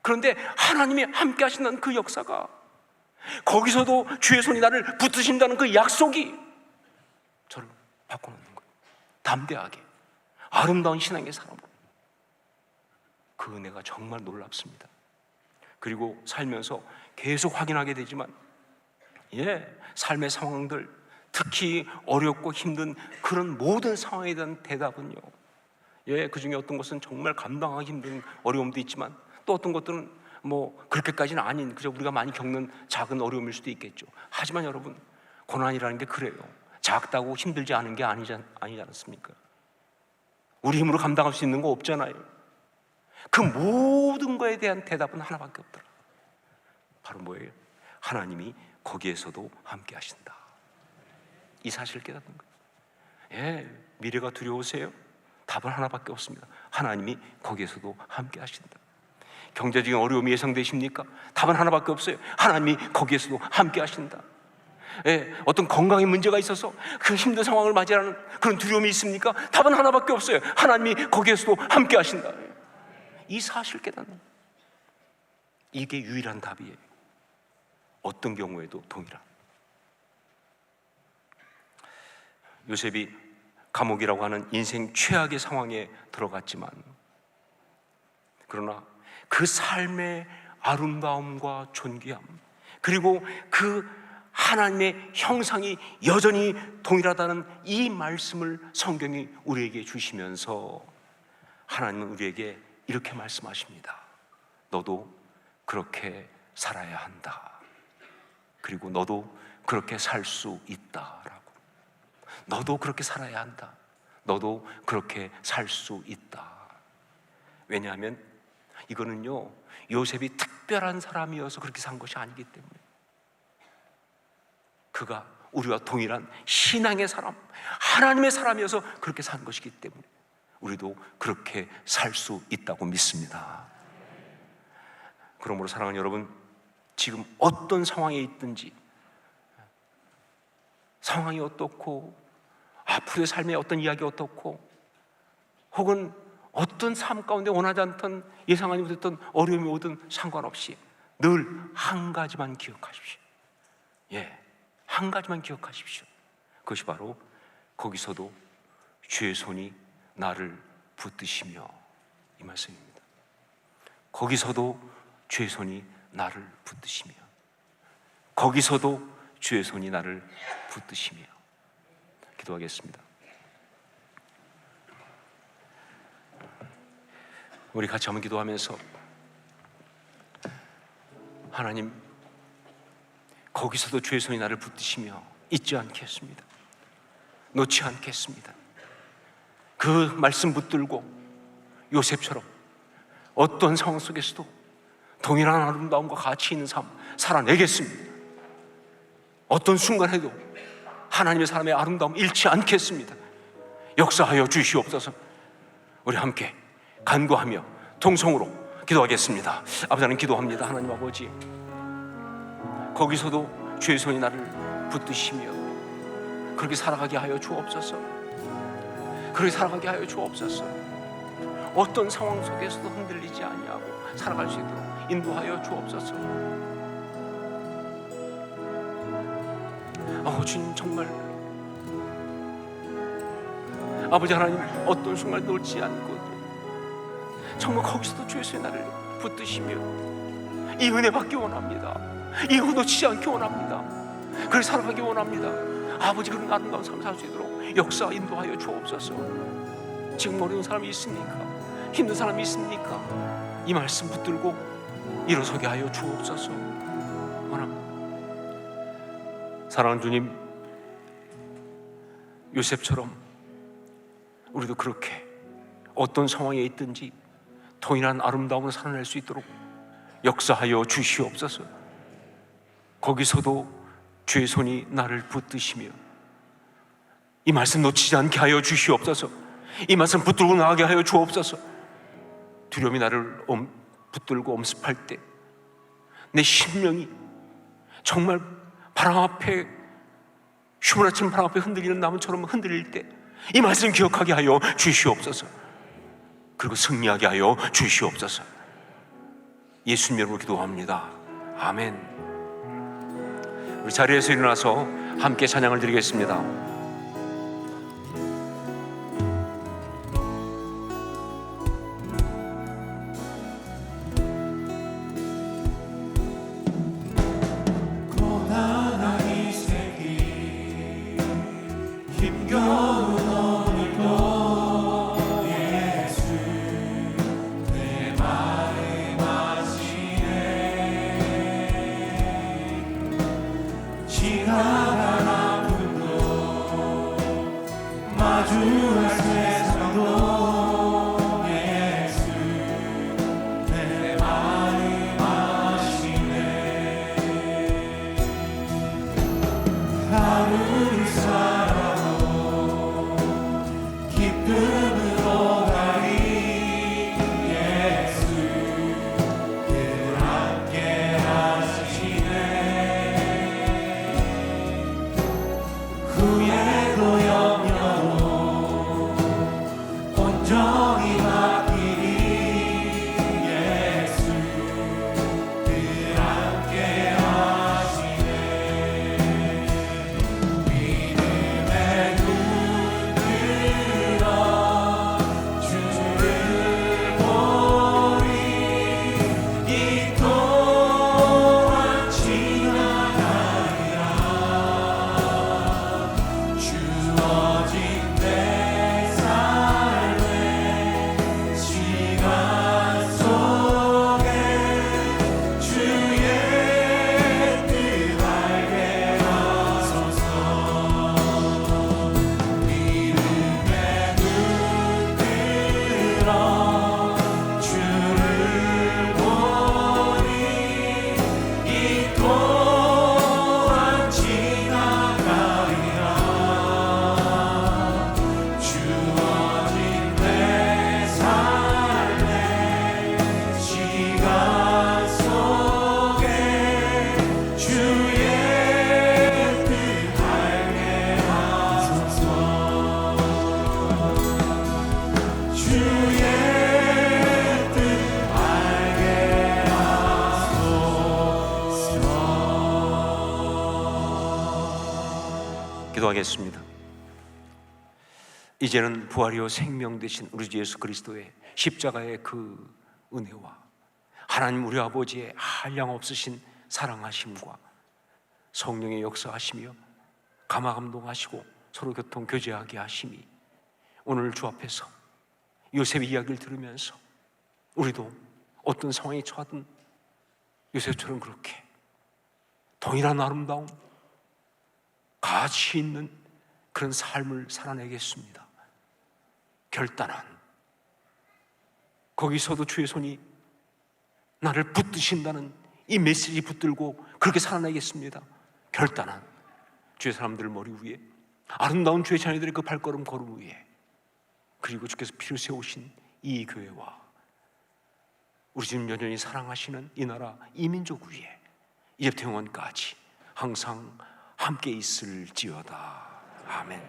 그런데 하나님이 함께 하신다는 그 역사가, 거기서도 주의 손이 나를 붙드신다는 그 약속이 저를 바꿔놓는 거예요. 담대하게, 아름다운 신앙의 사람으로. 그 은혜가 정말 놀랍습니다. 그리고 살면서 계속 확인하게 되지만, 삶의 상황들, 특히 어렵고 힘든 그런 모든 상황에 대한 대답은요, 그 중에 어떤 것은 정말 감당하기 힘든 어려움도 있지만, 또 어떤 것들은 뭐 그렇게까지는 아닌, 그저 우리가 많이 겪는 작은 어려움일 수도 있겠죠. 하지만 여러분, 고난이라는 게 그래요. 작다고 힘들지 않은 게 아니지 않습니까? 우리 힘으로 감당할 수 있는 거 없잖아요. 그 모든 거에 대한 대답은 하나밖에 없더라. 바로 뭐예요? 하나님이 거기에서도 함께 하신다. 이 사실을 깨닫는 거예요. 미래가 두려우세요? 답은 하나밖에 없습니다. 하나님이 거기에서도 함께 하신다. 경제적인 어려움이 예상되십니까? 답은 하나밖에 없어요. 하나님이 거기에서도 함께 하신다. 어떤 건강에 문제가 있어서 그 힘든 상황을 맞이하는 그런 두려움이 있습니까? 답은 하나밖에 없어요. 하나님이 거기에서도 함께 하신다. 이 사실을 깨닫는, 이게 유일한 답이에요. 어떤 경우에도 동일한. 요셉이 감옥이라고 하는 인생 최악의 상황에 들어갔지만, 그러나 그 삶의 아름다움과 존귀함, 그리고 그 하나님의 형상이 여전히 동일하다는 이 말씀을 성경이 우리에게 주시면서 하나님은 우리에게 이렇게 말씀하십니다. 너도 그렇게 살아야 한다. 그리고 너도 그렇게 살 수 있다라고. 너도 그렇게 살아야 한다. 너도 그렇게 살 수 있다. 왜냐하면 이거는요, 요셉이 특별한 사람이어서 그렇게 산 것이 아니기 때문에, 그가 우리와 동일한 신앙의 사람, 하나님의 사람이어서 그렇게 산 것이기 때문에 우리도 그렇게 살 수 있다고 믿습니다. 그러므로 사랑하는 여러분, 지금 어떤 상황에 있든지, 상황이 어떻고 앞으로의 삶의 어떤 이야기 어떻고, 혹은 어떤 삶 가운데 원하지 않던, 예상하지 못했던 어려움이 오든 상관없이 늘 한 가지만 기억하십시오. 한 가지만 기억하십시오. 그것이 바로 거기서도 주의 손이 나를 붙드시며, 이 말씀입니다. 거기서도 주의 손이 나를 붙드시며, 거기서도 주의 손이 나를 붙드시며. 기도하겠습니다. 우리 같이 한번 기도하면서, 하나님, 거기서도 주의 손이 나를 붙드시며 잊지 않겠습니다. 놓지 않겠습니다. 그 말씀 붙들고 요셉처럼 어떤 상황 속에서도 동일한 아름다움과 가치 있는 삶 살아내겠습니다. 어떤 순간에도 하나님의 사람의 아름다움 잃지 않겠습니다. 역사하여 주시옵소서. 우리 함께 간구하며 통성으로 기도하겠습니다. 아버지, 하나님 기도합니다. 하나님 아버지, 거기서도 주의 손이 나를 붙드시며 그렇게 살아가게 하여 주옵소서. 그렇게 살아가게 하여 주옵소서. 어떤 상황 속에서도 흔들리지 아니하고 살아갈 수 있도록 인도하여 주옵소서. 주님, 정말 아버지 하나님, 어떤 순간 놓지 않고 정말 거기서도 주의 손이 나를 붙드시며 이 은혜 받기 원합니다. 이거 놓치지 않기 원합니다. 그렇게 살아가기 원합니다. 아버지, 그런 아름다운 삶을 살 수 있도록 역사 인도하여 주옵소서. 지금 어려운 사람이 있습니까? 힘든 사람이 있습니까? 이 말씀 붙들고 일어서게 하여 주옵소서. 원합니다. 사랑하는 주님, 요셉처럼 우리도 그렇게 어떤 상황에 있든지 동일한 아름다움을 살아낼 수 있도록 역사하여 주시옵소서. 거기서도 주의 손이 나를 붙드시며 이 말씀 놓치지 않게 하여 주시옵소서. 이 말씀 붙들고 나가게 하여 주옵소서. 두려움이 나를 붙들고 엄습할 때 내 심령이 정말 바람 앞에 휘몰아치는 바람 앞에 흔들리는 나무처럼 흔들릴 때 이 말씀 기억하게 하여 주시옵소서. 그리고 승리하게 하여 주시옵소서. 예수님 이름으로 기도합니다. 아멘. 우리 자리에서 일어나서 함께 찬양을 드리겠습니다. 고난한 이 세기 힘겨운 오늘도 예수 내 마음 아시네. 지나간 아픔도 마주할 세상도 예수 내 마음 아시네. 하루를 살아도 기쁨으로 가리 예수 늘 함께 하시네. 후회도 염려도 온전히 맡기리 예수 늘 함께 하시네. 믿음의 눈 들어 주를 보리. 이 또한 지나가리라. 주어진 내 삶의 시간 속에 주의 뜻 알게 하소서. 믿음의 눈 들어 주를 보리. 이 또한 지나가리라. 주어진 내 삶의 시간 속에 주의 뜻 알게 하소서. 주의 뜻 알게 하소서. 기도하겠습니다. 이제는 부활이요 생명 되신 우리 주 예수 그리스도의 십자가의 그 은혜와 하나님 우리 아버지의 한량없으신 사랑하심과 성령의 역사하시며 감화감동하시고 서로 교통 교제하게 하심이 오늘 주 앞에서 요셉의 이야기를 들으면서 우리도 어떤 상황에 처하든 요셉처럼 그렇게 동일한 아름다움, 가치 있는 그런 삶을 살아내겠습니다. 결단한, 거기서도 주의 손이 나를 붙드신다는 이 메시지 붙들고 그렇게 살아내겠습니다. 결단한 주의 사람들 머리 위에, 아름다운 주의 자녀들의 그 발걸음 걸음 위에, 그리고 주께서 피를 세우신 이 교회와 우리 지금 여전히 사랑하시는 이 나라 이 민족 위에 이제부터 영원까지 항상 함께 있을지어다. 아멘.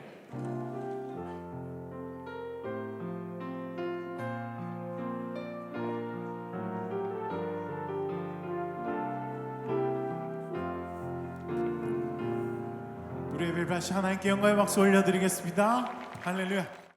우리 예배 다시 하나님께 영광의 박수 올려드리겠습니다. 할렐루야.